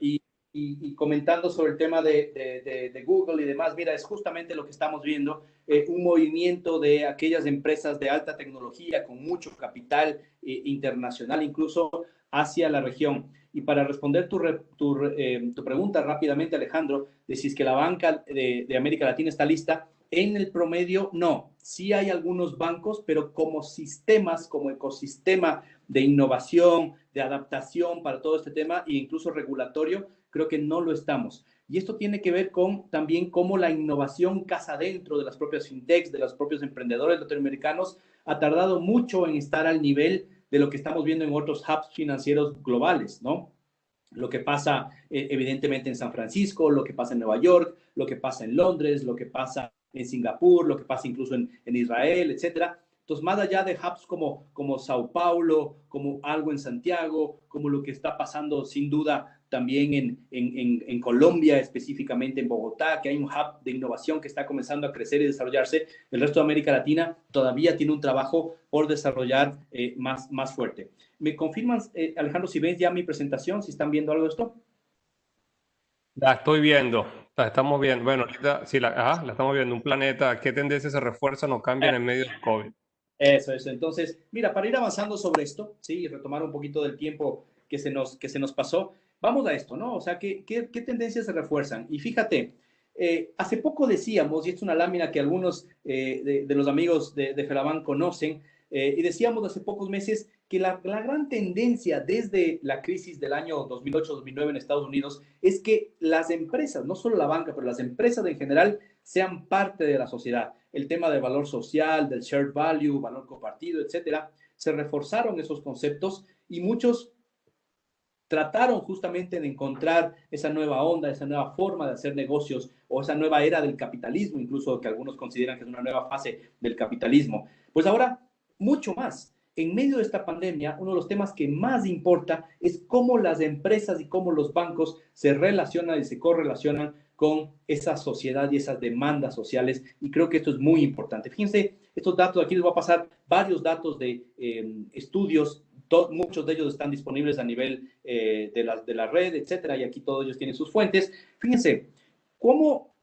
Y comentando sobre el tema de Google y demás, mira, es justamente lo que estamos viendo, un movimiento de aquellas empresas de alta tecnología con mucho capital internacional, incluso hacia la región. Y para responder tu pregunta rápidamente, Alejandro, de si es que la banca de América Latina está lista, en el promedio no. Sí hay algunos bancos, pero como sistemas, como ecosistema de innovación, de adaptación para todo este tema e incluso regulatorio, creo que no lo estamos. Y esto tiene que ver con también cómo la innovación casa dentro de las propias fintechs, de los propios emprendedores latinoamericanos, ha tardado mucho en estar al nivel de lo que estamos viendo en otros hubs financieros globales, ¿no? Lo que pasa evidentemente en San Francisco, lo que pasa en Nueva York, lo que pasa en Londres, lo que pasa en Singapur, lo que pasa incluso en Israel, etcétera. Entonces, más allá de hubs como Sao Paulo, como algo en Santiago, como lo que está pasando sin duda también en Colombia, específicamente en Bogotá, que hay un hub de innovación que está comenzando a crecer y desarrollarse, el resto de América Latina todavía tiene un trabajo por desarrollar más fuerte. ¿Me confirman, Alejandro, si ves ya mi presentación, si están viendo algo de esto? La estoy viendo, la estamos viendo. Bueno, ahorita sí, la estamos viendo. Un planeta, ¿qué tendencias se refuerzan o cambian en medio del COVID? Eso. Entonces, mira, para ir avanzando sobre esto, ¿sí? Y retomar un poquito del tiempo que se nos pasó, vamos a esto, ¿no? O sea, ¿qué tendencias se refuerzan? Y fíjate, Hace poco decíamos, y es una lámina que algunos de los amigos de Felaban conocen, y decíamos hace pocos meses que la gran tendencia desde la crisis del año 2008-2009 en Estados Unidos es que las empresas, no solo la banca, pero las empresas en general, sean parte de la sociedad. El tema del valor social, del shared value, valor compartido, etcétera, se reforzaron esos conceptos y muchos trataron justamente de encontrar esa nueva onda, esa nueva forma de hacer negocios o esa nueva era del capitalismo, incluso que algunos consideran que es una nueva fase del capitalismo. Pues ahora, mucho más. En medio de esta pandemia, uno de los temas que más importa es cómo las empresas y cómo los bancos se relacionan y se correlacionan con esa sociedad y esas demandas sociales. Y creo que esto es muy importante. Fíjense, estos datos, aquí les voy a pasar varios datos de estudios. Muchos de ellos están disponibles a nivel de la red, etcétera, y aquí todos ellos tienen sus fuentes. Fíjense, ¿cómo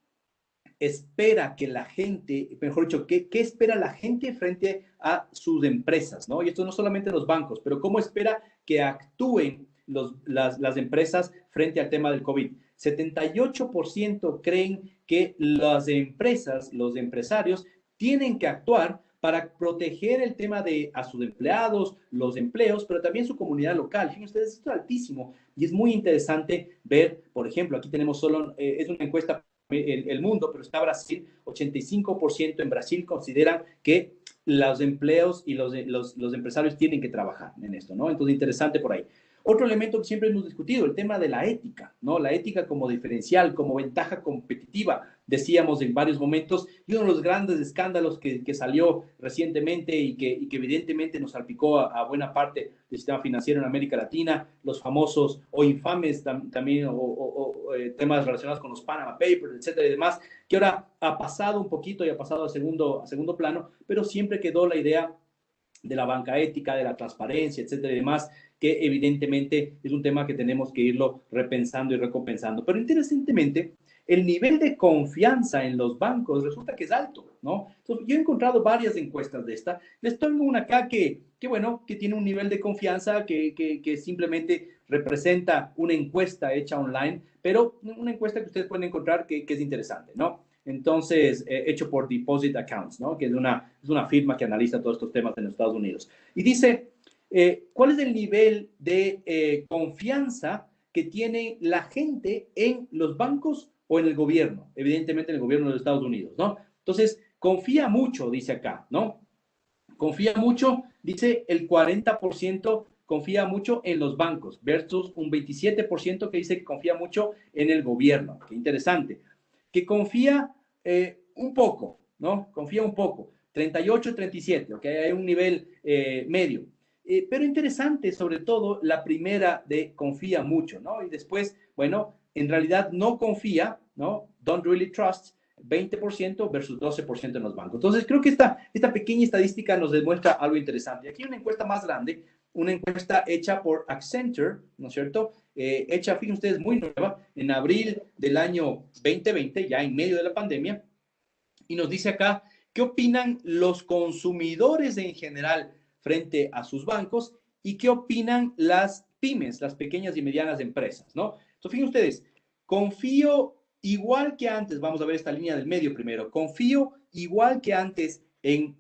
espera que la gente, mejor dicho, qué espera la gente frente a sus empresas, ¿no? Y esto no solamente los bancos, pero cómo espera que actúen las empresas frente al tema del COVID. 78% creen que las empresas, los empresarios, tienen que actuar para proteger el tema de a sus empleados, los empleos, pero también su comunidad local. Fíjense ustedes, esto es altísimo y es muy interesante ver, por ejemplo, aquí tenemos solo, es una encuesta el mundo, pero está Brasil, 85% en Brasil consideran que los empleos y los empresarios tienen que trabajar en esto, ¿no? Entonces, interesante por ahí. Otro elemento que siempre hemos discutido, el tema de la ética, ¿no? La ética como diferencial, como ventaja competitiva, decíamos en varios momentos, y uno de los grandes escándalos que salió recientemente y que evidentemente nos salpicó a buena parte del sistema financiero en América Latina, los famosos o infames también, temas relacionados con los Panama Papers, etcétera y demás, que ahora ha pasado un poquito y ha pasado a segundo plano, pero siempre quedó la idea de la banca ética, de la transparencia, etcétera y demás, que evidentemente es un tema que tenemos que irlo repensando y recompensando. Pero interesantemente, el nivel de confianza en los bancos resulta que es alto, ¿no? Entonces, yo he encontrado varias encuestas de esta. Les tengo una acá que bueno, que tiene un nivel de confianza que simplemente representa una encuesta hecha online, pero una encuesta que ustedes pueden encontrar que es interesante, ¿no? Entonces, hecho por Deposit Accounts, ¿no? Que es una firma que analiza todos estos temas en los Estados Unidos. Y dice, ¿cuál es el nivel de confianza que tiene la gente en los bancos o en el gobierno? Evidentemente en el gobierno de los Estados Unidos, ¿no? Entonces, confía mucho, dice acá, ¿no? Confía mucho, dice el 40% confía mucho en los bancos versus un 27% que dice que confía mucho en el gobierno. Qué interesante. Que confía un poco, ¿no? Confía un poco. 38-37, ¿ok? Hay un nivel medio. Pero interesante, sobre todo, la primera de confía mucho, ¿no? Y después, bueno, en realidad no confía, ¿no? Don't really trust, 20% versus 12% en los bancos. Entonces, creo que esta pequeña estadística nos demuestra algo interesante. Aquí hay una encuesta más grande, una encuesta hecha por Accenture, ¿no es cierto? Hecha, fíjense ustedes, muy nueva, en abril del año 2020, ya en medio de la pandemia, y nos dice acá, ¿qué opinan los consumidores en general frente a sus bancos y qué opinan las pymes, las pequeñas y medianas empresas, ¿no? Entonces, fíjense ustedes, confío igual que antes, vamos a ver esta línea del medio primero, confío igual que antes en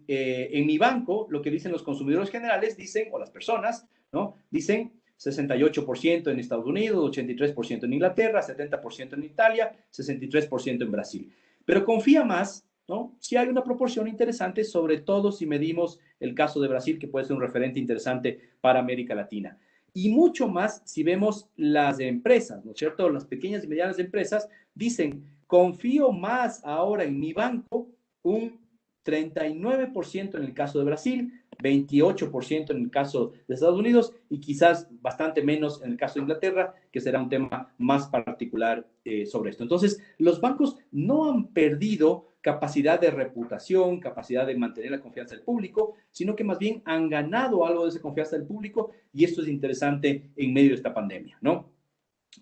mi banco, lo que dicen los consumidores generales, dicen, o las personas, ¿no? Dicen 68% en Estados Unidos, 83% en Inglaterra, 70% en Italia, 63% en Brasil. Pero confía más, ¿no? Sí hay una proporción interesante, sobre todo si medimos el caso de Brasil, que puede ser un referente interesante para América Latina. Y mucho más si vemos las empresas, ¿no es cierto? Las pequeñas y medianas empresas dicen, confío más ahora en mi banco, un 39% en el caso de Brasil, 28% en el caso de Estados Unidos y quizás bastante menos en el caso de Inglaterra, que será un tema más particular sobre esto. Entonces, los bancos no han perdido capacidad de reputación, capacidad de mantener la confianza del público, sino que más bien han ganado algo de esa confianza del público y esto es interesante en medio de esta pandemia, ¿no?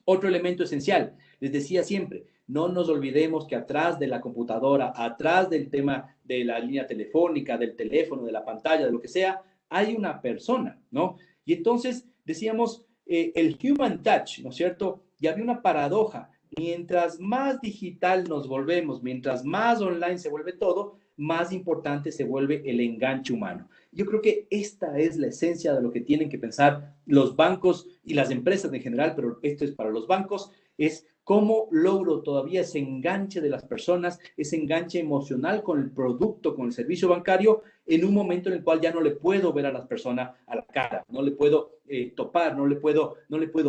Otro elemento esencial, les decía siempre, no nos olvidemos que atrás de la computadora, atrás del tema de la línea telefónica, del teléfono, de la pantalla, de lo que sea, hay una persona, ¿no? Y entonces decíamos el human touch, ¿no es cierto? Y había una paradoja. mientras más digital nos volvemos, mientras más online se vuelve todo, más importante se vuelve el enganche humano. Yo creo que esta es la esencia de lo que tienen que pensar los bancos y las empresas en general, pero esto es para los bancos, es cómo logro todavía ese enganche de las personas, ese enganche emocional con el producto, con el servicio bancario, en un momento en el cual ya no le puedo ver a las personas a la cara, no le puedo topar, no le puedo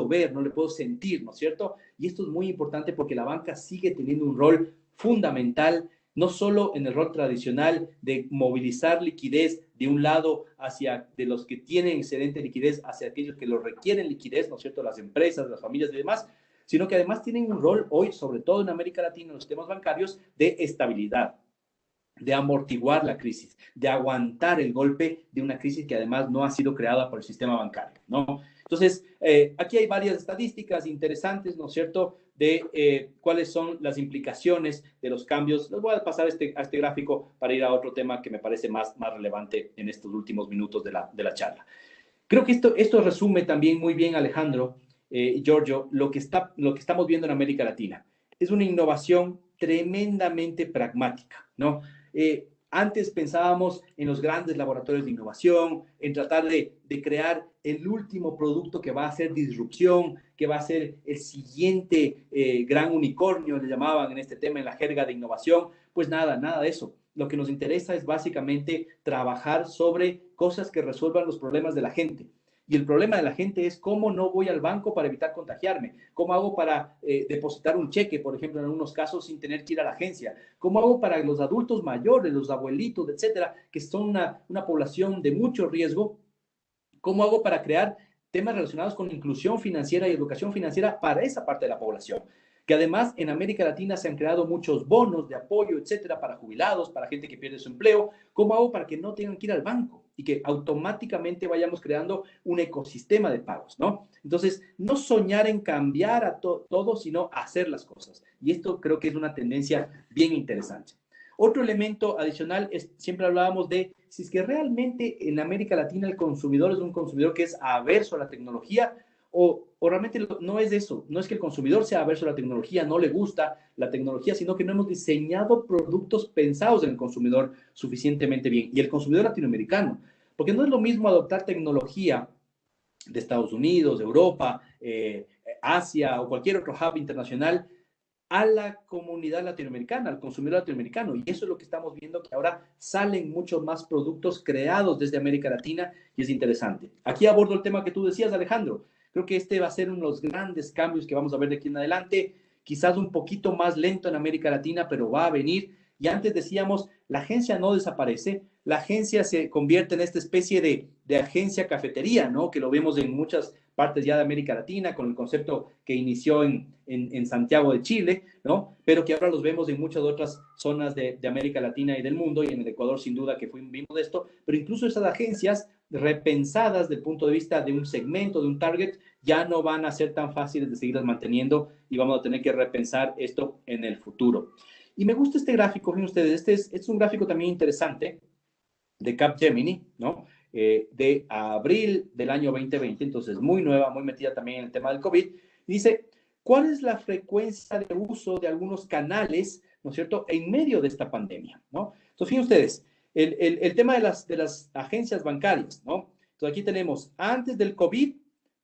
ver, no le puedo sentir, ¿no es cierto? Y esto es muy importante porque la banca sigue teniendo un rol fundamental, no solo en el rol tradicional de movilizar liquidez de un lado hacia de los que tienen excedente de liquidez hacia aquellos que lo requieren liquidez, ¿no es cierto? Las empresas, las familias y demás, sino que además tienen un rol hoy, sobre todo en América Latina, en los temas bancarios, de estabilidad, de amortiguar la crisis, de aguantar el golpe de una crisis que además no ha sido creada por el sistema bancario, ¿no? Entonces, aquí hay varias estadísticas interesantes, ¿no es cierto?, de cuáles son las implicaciones de los cambios. Les voy a pasar a este gráfico para ir a otro tema que me parece más relevante en estos últimos minutos de la charla. Creo que esto resume también muy bien, Alejandro, Giorgio, lo que estamos viendo en América Latina. Es una innovación tremendamente pragmática, ¿no? Antes pensábamos en los grandes laboratorios de innovación, en tratar de crear el último producto que va a hacer disrupción, que va a ser el siguiente gran unicornio, le llamaban en este tema, en la jerga de innovación. Pues nada de eso. Lo que nos interesa es básicamente trabajar sobre cosas que resuelvan los problemas de la gente. Y el problema de la gente es cómo no voy al banco para evitar contagiarme, cómo hago para depositar un cheque, por ejemplo, en algunos casos sin tener que ir a la agencia, cómo hago para los adultos mayores, los abuelitos, etcétera, que son una población de mucho riesgo, cómo hago para crear temas relacionados con inclusión financiera y educación financiera para esa parte de la población. Que además en América Latina se han creado muchos bonos de apoyo, etcétera, para jubilados, para gente que pierde su empleo. ¿Cómo hago para que no tengan que ir al banco y que automáticamente vayamos creando un ecosistema de pagos, ¿no? Entonces, no soñar en cambiar a todo, sino hacer las cosas. Y esto creo que es una tendencia bien interesante. Otro elemento adicional es, siempre hablábamos de si es que realmente en América Latina el consumidor es un consumidor que es averso a la tecnología, o realmente no es eso, no es que el consumidor sea averso a la tecnología, no le gusta la tecnología, sino que no hemos diseñado productos pensados en el consumidor suficientemente bien. Y el consumidor latinoamericano, porque no es lo mismo adoptar tecnología de Estados Unidos, de Europa, Asia o cualquier otro hub internacional a la comunidad latinoamericana, al consumidor latinoamericano. Y eso es lo que estamos viendo, que ahora salen muchos más productos creados desde América Latina y es interesante. Aquí abordo el tema que tú decías, Alejandro. Creo que este va a ser uno de los grandes cambios que vamos a ver de aquí en adelante, quizás un poquito más lento en América Latina, pero va a venir. Y antes decíamos, la agencia no desaparece, la agencia se convierte en esta especie de agencia cafetería, ¿no? Que lo vemos en muchas partes ya de América Latina, con el concepto que inició en Santiago de Chile, ¿no? Pero que ahora los vemos en muchas otras zonas de América Latina y del mundo, y en el Ecuador sin duda que vimos de esto, pero incluso esas agencias repensadas desde el punto de vista de un segmento, de un target, ya no van a ser tan fáciles de seguirlas manteniendo y vamos a tener que repensar esto en el futuro. Y me gusta este gráfico, miren ustedes, este es un gráfico también interesante de Capgemini, ¿no? De abril del año 2020, entonces muy nueva, muy metida también en el tema del COVID. Y dice, ¿cuál es la frecuencia de uso de algunos canales, ¿no es cierto?, en medio de esta pandemia, ¿no? Entonces, fíjense ustedes, el tema de las agencias bancarias, ¿no? Entonces, aquí tenemos antes del COVID,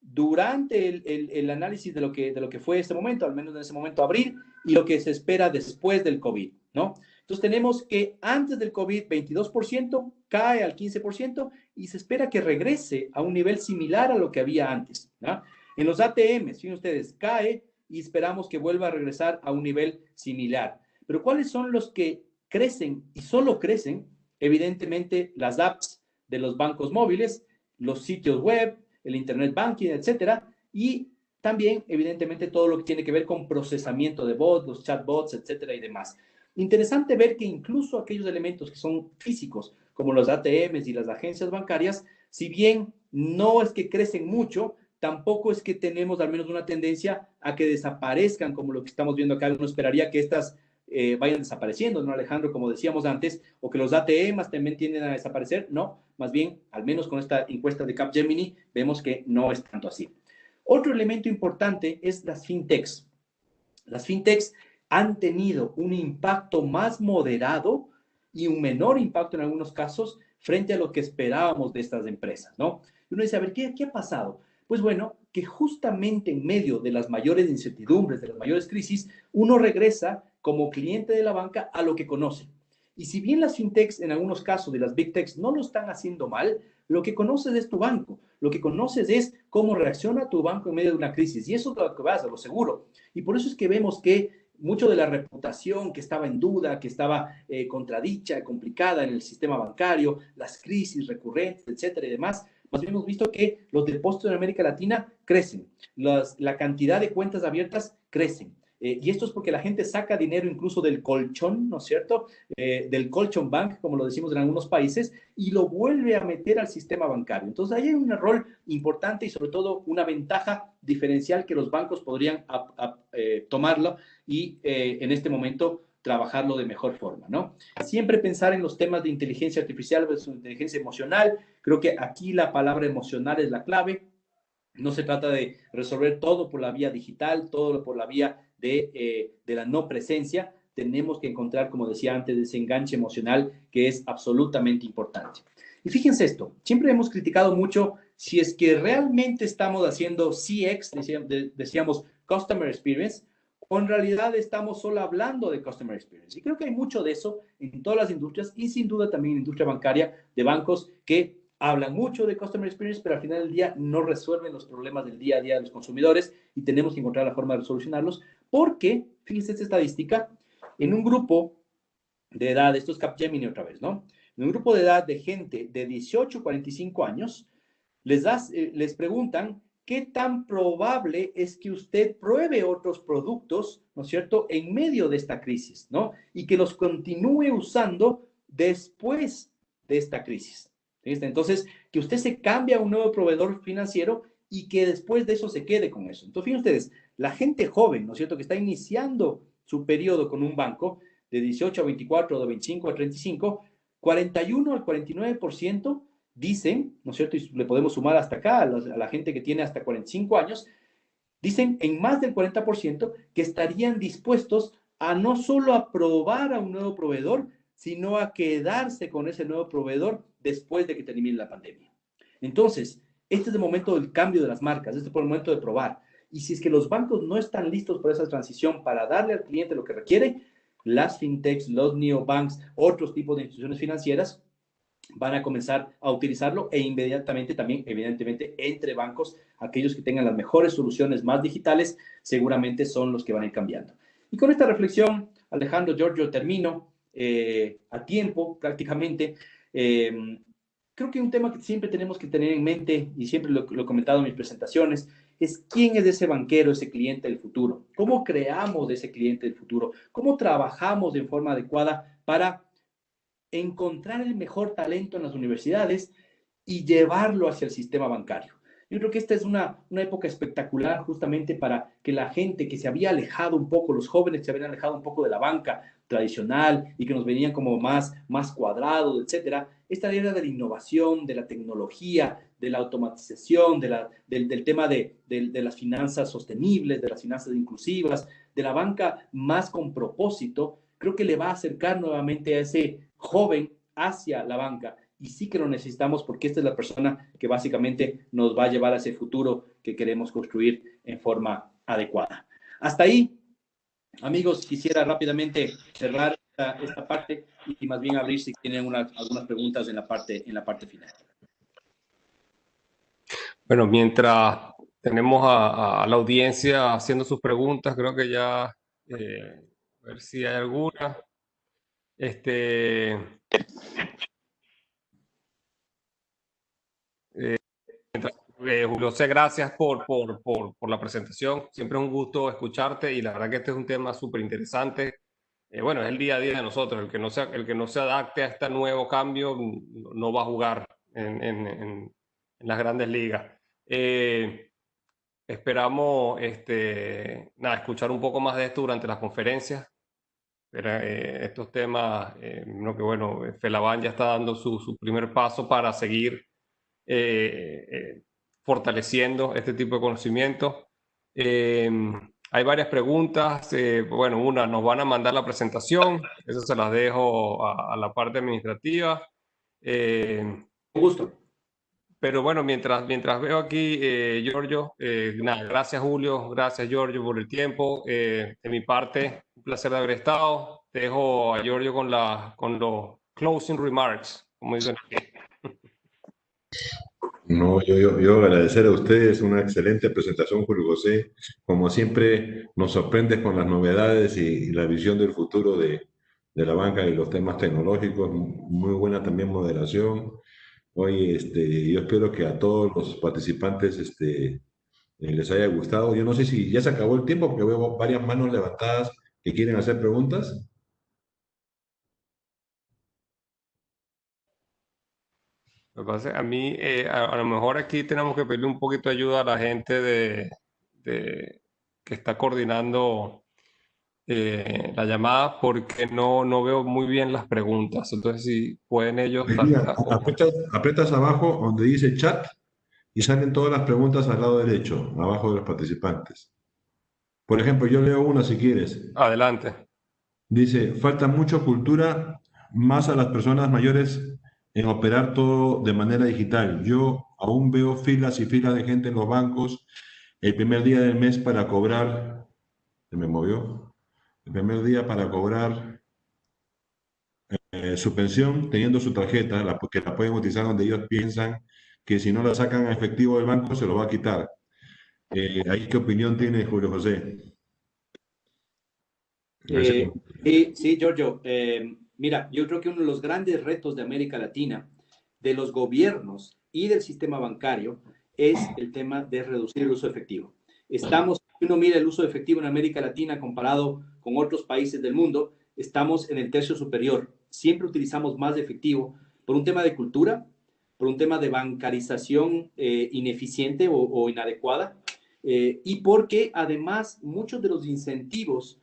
durante el análisis de lo que fue este momento, al menos en ese momento abril, y lo que se espera después del COVID, ¿no? Entonces tenemos que antes del COVID 22%, cae al 15% y se espera que regrese a un nivel similar a lo que había antes, ¿no? En los ATMs, fíjense ustedes, cae y esperamos que vuelva a regresar a un nivel similar. Pero ¿cuáles son los que crecen y solo crecen? Evidentemente las apps de los bancos móviles, los sitios web, el internet banking, etcétera, y también, evidentemente, todo lo que tiene que ver con procesamiento de bots, los chatbots, etcétera, y demás. Interesante ver que incluso aquellos elementos que son físicos, como los ATMs y las agencias bancarias, si bien no es que crecen mucho, tampoco es que tenemos al menos una tendencia a que desaparezcan, como lo que estamos viendo acá. Uno esperaría que estas vayan desapareciendo, ¿no, Alejandro? Como decíamos antes, o que los ATMs también tienden a desaparecer. No, más bien, al menos con esta encuesta de Capgemini, vemos que no es tanto así. Otro elemento importante es las fintechs. las fintechs han tenido un impacto más moderado y un menor impacto en algunos casos frente a lo que esperábamos de estas empresas, ¿no? Y uno dice, a ver, ¿qué ha pasado? Pues bueno, que justamente en medio de las mayores incertidumbres, de las mayores crisis, uno regresa como cliente de la banca a lo que conoce. Y si bien las fintechs, en algunos casos de las big techs, no lo están haciendo mal, lo que conoces es tu banco. Lo que conoces es cómo reacciona tu banco en medio de una crisis. Y eso es lo que vas a lo seguro. Y por eso es que vemos que mucho de la reputación que estaba en duda, que estaba contradicha, complicada en el sistema bancario, las crisis recurrentes, etcétera y demás, más bien hemos visto que los depósitos en América Latina crecen, la cantidad de cuentas abiertas crecen. Y esto es porque la gente saca dinero incluso del colchón, ¿no es cierto? Del colchón bank, como lo decimos en algunos países, y lo vuelve a meter al sistema bancario. Entonces, ahí hay un rol importante y sobre todo una ventaja diferencial que los bancos podrían tomarlo y en este momento trabajarlo de mejor forma, ¿no? Siempre pensar en los temas de inteligencia artificial versus inteligencia emocional. Creo que aquí la palabra emocional es la clave. No se trata de resolver todo por la vía digital, todo por la vía de la no presencia. Tenemos que encontrar, como decía antes, ese enganche emocional que es absolutamente importante. Y fíjense esto, siempre hemos criticado mucho si es que realmente estamos haciendo CX, decíamos Customer Experience, o en realidad estamos solo hablando de Customer Experience. Y creo que hay mucho de eso en todas las industrias y sin duda también en la industria bancaria de bancos que hablan mucho de Customer Experience, pero al final del día no resuelven los problemas del día a día de los consumidores y tenemos que encontrar la forma de solucionarlos porque, fíjense esta estadística, en un grupo de edad, esto es Capgemini otra vez, ¿no? En un grupo de edad de gente de 18 a 45 años, les preguntan qué tan probable es que usted pruebe otros productos, ¿no es cierto?, en medio de esta crisis, ¿no? Y que los continúe usando después de esta crisis. ¿Listo? Entonces, que usted se cambie a un nuevo proveedor financiero y que después de eso se quede con eso. Entonces, fíjense ustedes, la gente joven, ¿no es cierto?, que está iniciando su periodo con un banco de 18 a 24, de 25 a 35, 41 al 49% dicen, ¿no es cierto?, y le podemos sumar hasta acá a la gente que tiene hasta 45 años, dicen en más del 40% que estarían dispuestos a no solo aprobar a un nuevo proveedor, sino a quedarse con ese nuevo proveedor después de que termine la pandemia. Entonces, este es el momento del cambio de las marcas, este es el momento de probar. Y si es que los bancos no están listos por esa transición para darle al cliente lo que requiere, las fintechs, los neobanks, otros tipos de instituciones financieras van a comenzar a utilizarlo e inmediatamente también, evidentemente, entre bancos, aquellos que tengan las mejores soluciones más digitales, seguramente son los que van a ir cambiando. Y con esta reflexión, Alejandro, Giorgio, termino a tiempo prácticamente. Creo que un tema que siempre tenemos que tener en mente, y siempre lo he comentado en mis presentaciones, es quién es ese banquero, ese cliente del futuro. ¿Cómo creamos ese cliente del futuro? ¿Cómo trabajamos de forma adecuada para encontrar el mejor talento en las universidades y llevarlo hacia el sistema bancario? Yo creo que esta es una época espectacular justamente para que la gente que se había alejado un poco, los jóvenes que se habían alejado un poco de la banca tradicional y que nos venían como más cuadrados, etcétera, esta era de la innovación, de la tecnología, de la automatización, del tema de las finanzas sostenibles, de las finanzas inclusivas, de la banca más con propósito, creo que le va a acercar nuevamente a ese joven hacia la banca. Y sí que lo necesitamos porque esta es la persona que básicamente nos va a llevar a ese futuro que queremos construir en forma adecuada. Hasta ahí, amigos, quisiera rápidamente cerrar esta parte y más bien abrir si tienen algunas preguntas en la parte final. Bueno, mientras tenemos a la audiencia haciendo sus preguntas, creo que ya, a ver si hay alguna. Julio José, gracias por la presentación. Siempre es un gusto escucharte y la verdad que este es un tema súper interesante. Bueno, es el día a día de nosotros. El que no se adapte a este nuevo cambio no va a jugar en las grandes ligas. Esperamos escuchar un poco más de esto durante las conferencias. Pero, estos temas, no, que bueno, FELABAN ya está dando su primer paso para seguir fortaleciendo este tipo de conocimiento. Hay varias preguntas. Bueno, una, nos van a mandar la presentación. Eso se las dejo a la parte administrativa. Con gusto. Pero bueno, mientras veo aquí, Giorgio, nada, gracias Julio, gracias Giorgio por el tiempo. De mi parte, un placer de haber estado. Te dejo a Giorgio con los closing remarks, como dicen aquí. No, yo agradecer a ustedes una excelente presentación, Julio José. Como siempre, nos sorprendes con las novedades y la visión del futuro de la banca y los temas tecnológicos. Muy buena también moderación. Oye, yo espero que a todos los participantes les haya gustado. Yo no sé si ya se acabó el tiempo, porque veo varias manos levantadas que quieren hacer preguntas. Me parece, a mí, a lo mejor aquí tenemos que pedirle un poquito de ayuda a la gente que está coordinando la llamada, porque no veo muy bien las preguntas. Entonces, si pueden ellos... Mira, aprietas abajo donde dice chat y salen todas las preguntas al lado derecho, abajo de los participantes. Por ejemplo, yo leo una si quieres. Adelante. Dice, falta mucha cultura más a las personas mayores en operar todo de manera digital. Yo aún veo filas y filas de gente en los bancos el primer día del mes para cobrar. ¿Se me movió? El primer día para cobrar su pensión teniendo su tarjeta, que la pueden utilizar donde ellos piensan que si no la sacan a efectivo del banco se lo va a quitar. ¿Ahí qué opinión tiene Julio José? Sí, Giorgio. Mira, yo creo que uno de los grandes retos de América Latina, de los gobiernos y del sistema bancario, es el tema de reducir el uso de efectivo. Si uno mira el uso de efectivo en América Latina comparado con otros países del mundo, estamos en el tercio superior. Siempre utilizamos más de efectivo por un tema de cultura, por un tema de bancarización ineficiente o inadecuada, y porque además muchos de los incentivos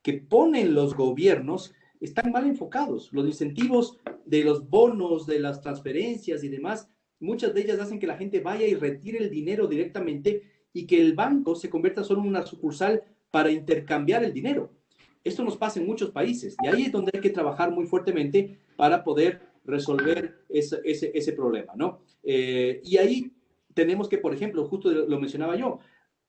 que ponen los gobiernos están mal enfocados. Los incentivos de los bonos, de las transferencias y demás, muchas de ellas hacen que la gente vaya y retire el dinero directamente y que el banco se convierta solo en una sucursal para intercambiar el dinero. Esto nos pasa en muchos países y ahí es donde hay que trabajar muy fuertemente para poder resolver ese problema, ¿no? Y ahí tenemos que, por ejemplo, justo lo mencionaba yo,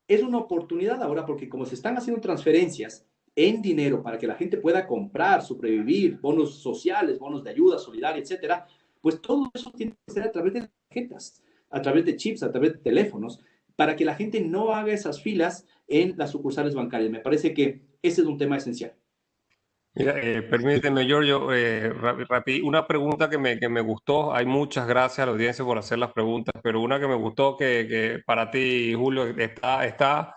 es una oportunidad ahora porque como se están haciendo transferencias en dinero para que la gente pueda comprar, sobrevivir, bonos sociales, bonos de ayuda solidaria, etcétera, pues todo eso tiene que ser a través de tarjetas, a través de chips, a través de teléfonos, para que la gente no haga esas filas en las sucursales bancarias. Me parece que ese es un tema esencial. Mira, permíteme, Giorgio, una pregunta que me gustó. Hay muchas gracias a la audiencia por hacer las preguntas, pero una que me gustó que para ti, Julio, está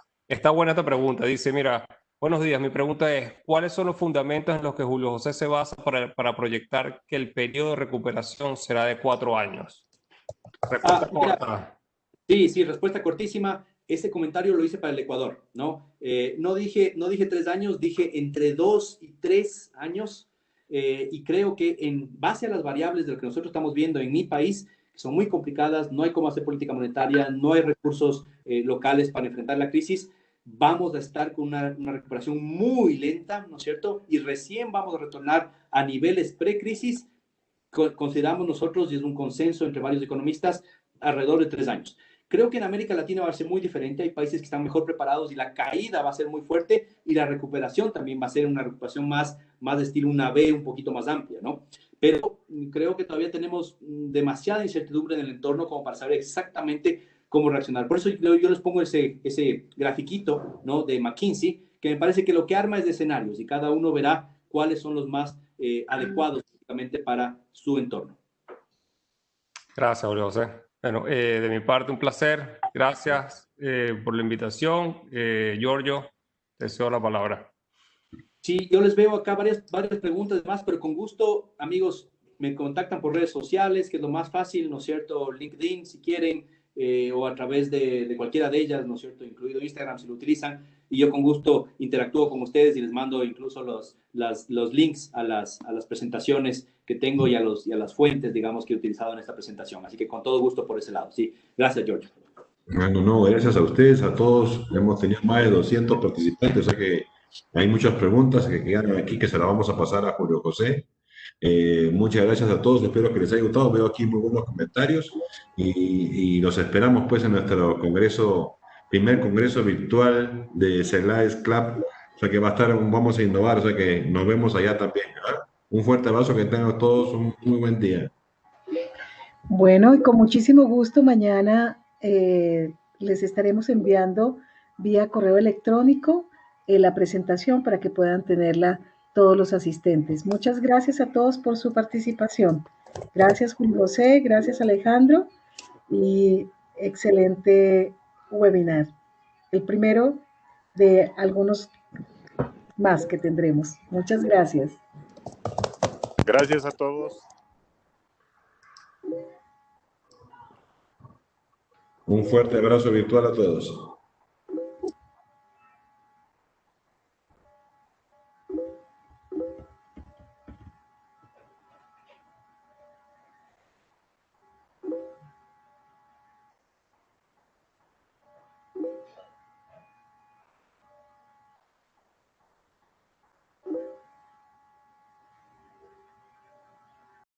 buena esta pregunta. Dice, mira, buenos días, mi pregunta es, ¿cuáles son los fundamentos en los que Julio José se basa para proyectar que el periodo de recuperación será de 4 años? Respuesta corta. Sí, respuesta cortísima. Ese comentario lo hice para el Ecuador, ¿no? No dije 3 años, dije entre 2 y 3 años. Y creo que en base a las variables de lo que nosotros estamos viendo en mi país, que son muy complicadas, no hay cómo hacer política monetaria, no hay recursos locales para enfrentar la crisis, vamos a estar con una recuperación muy lenta, ¿no es cierto? Y recién vamos a retornar a niveles pre-crisis, consideramos nosotros, y es un consenso entre varios economistas, alrededor de 3 años. Creo que en América Latina va a ser muy diferente, hay países que están mejor preparados y la caída va a ser muy fuerte y la recuperación también va a ser una recuperación más de estilo una V, un poquito más amplia, ¿no? Pero creo que todavía tenemos demasiada incertidumbre en el entorno como para saber exactamente cómo reaccionar. Por eso yo les pongo ese grafiquito, ¿no? De McKinsey, que me parece que lo que arma es de escenarios y cada uno verá cuáles son los más adecuados para su entorno. Gracias, Julio José. Bueno, de mi parte, un placer. Gracias por la invitación. Giorgio, te cedo la palabra. Sí, yo les veo acá varias preguntas más, pero con gusto, amigos, me contactan por redes sociales, que es lo más fácil, ¿no es cierto? LinkedIn, si quieren, o a través de cualquiera de ellas, ¿no es cierto? Incluido Instagram, si lo utilizan, y yo con gusto interactúo con ustedes y les mando incluso los links a las presentaciones que tengo y a las fuentes, digamos, que he utilizado en esta presentación. Así que con todo gusto por ese lado, sí. Gracias, George. Bueno, no, gracias a ustedes, a todos. Hemos tenido más de 200 participantes, o sea que hay muchas preguntas que quedan aquí que se las vamos a pasar a Julio José. Muchas gracias a todos, espero que les haya gustado. Veo aquí muy buenos comentarios y los esperamos pues en nuestro congreso, primer congreso virtual de Celades Club. O sea que va a estar, vamos a innovar, o sea que nos vemos allá también. ¿Ah? Un fuerte abrazo, que tengan todos un muy buen día. Bueno, y con muchísimo gusto mañana les estaremos enviando vía correo electrónico la presentación para que puedan tenerla todos los asistentes. Muchas gracias a todos por su participación. Gracias, Julio José, gracias, Alejandro, y excelente webinar. El primero de algunos más que tendremos. Muchas gracias. Gracias a todos. Un fuerte abrazo virtual a todos.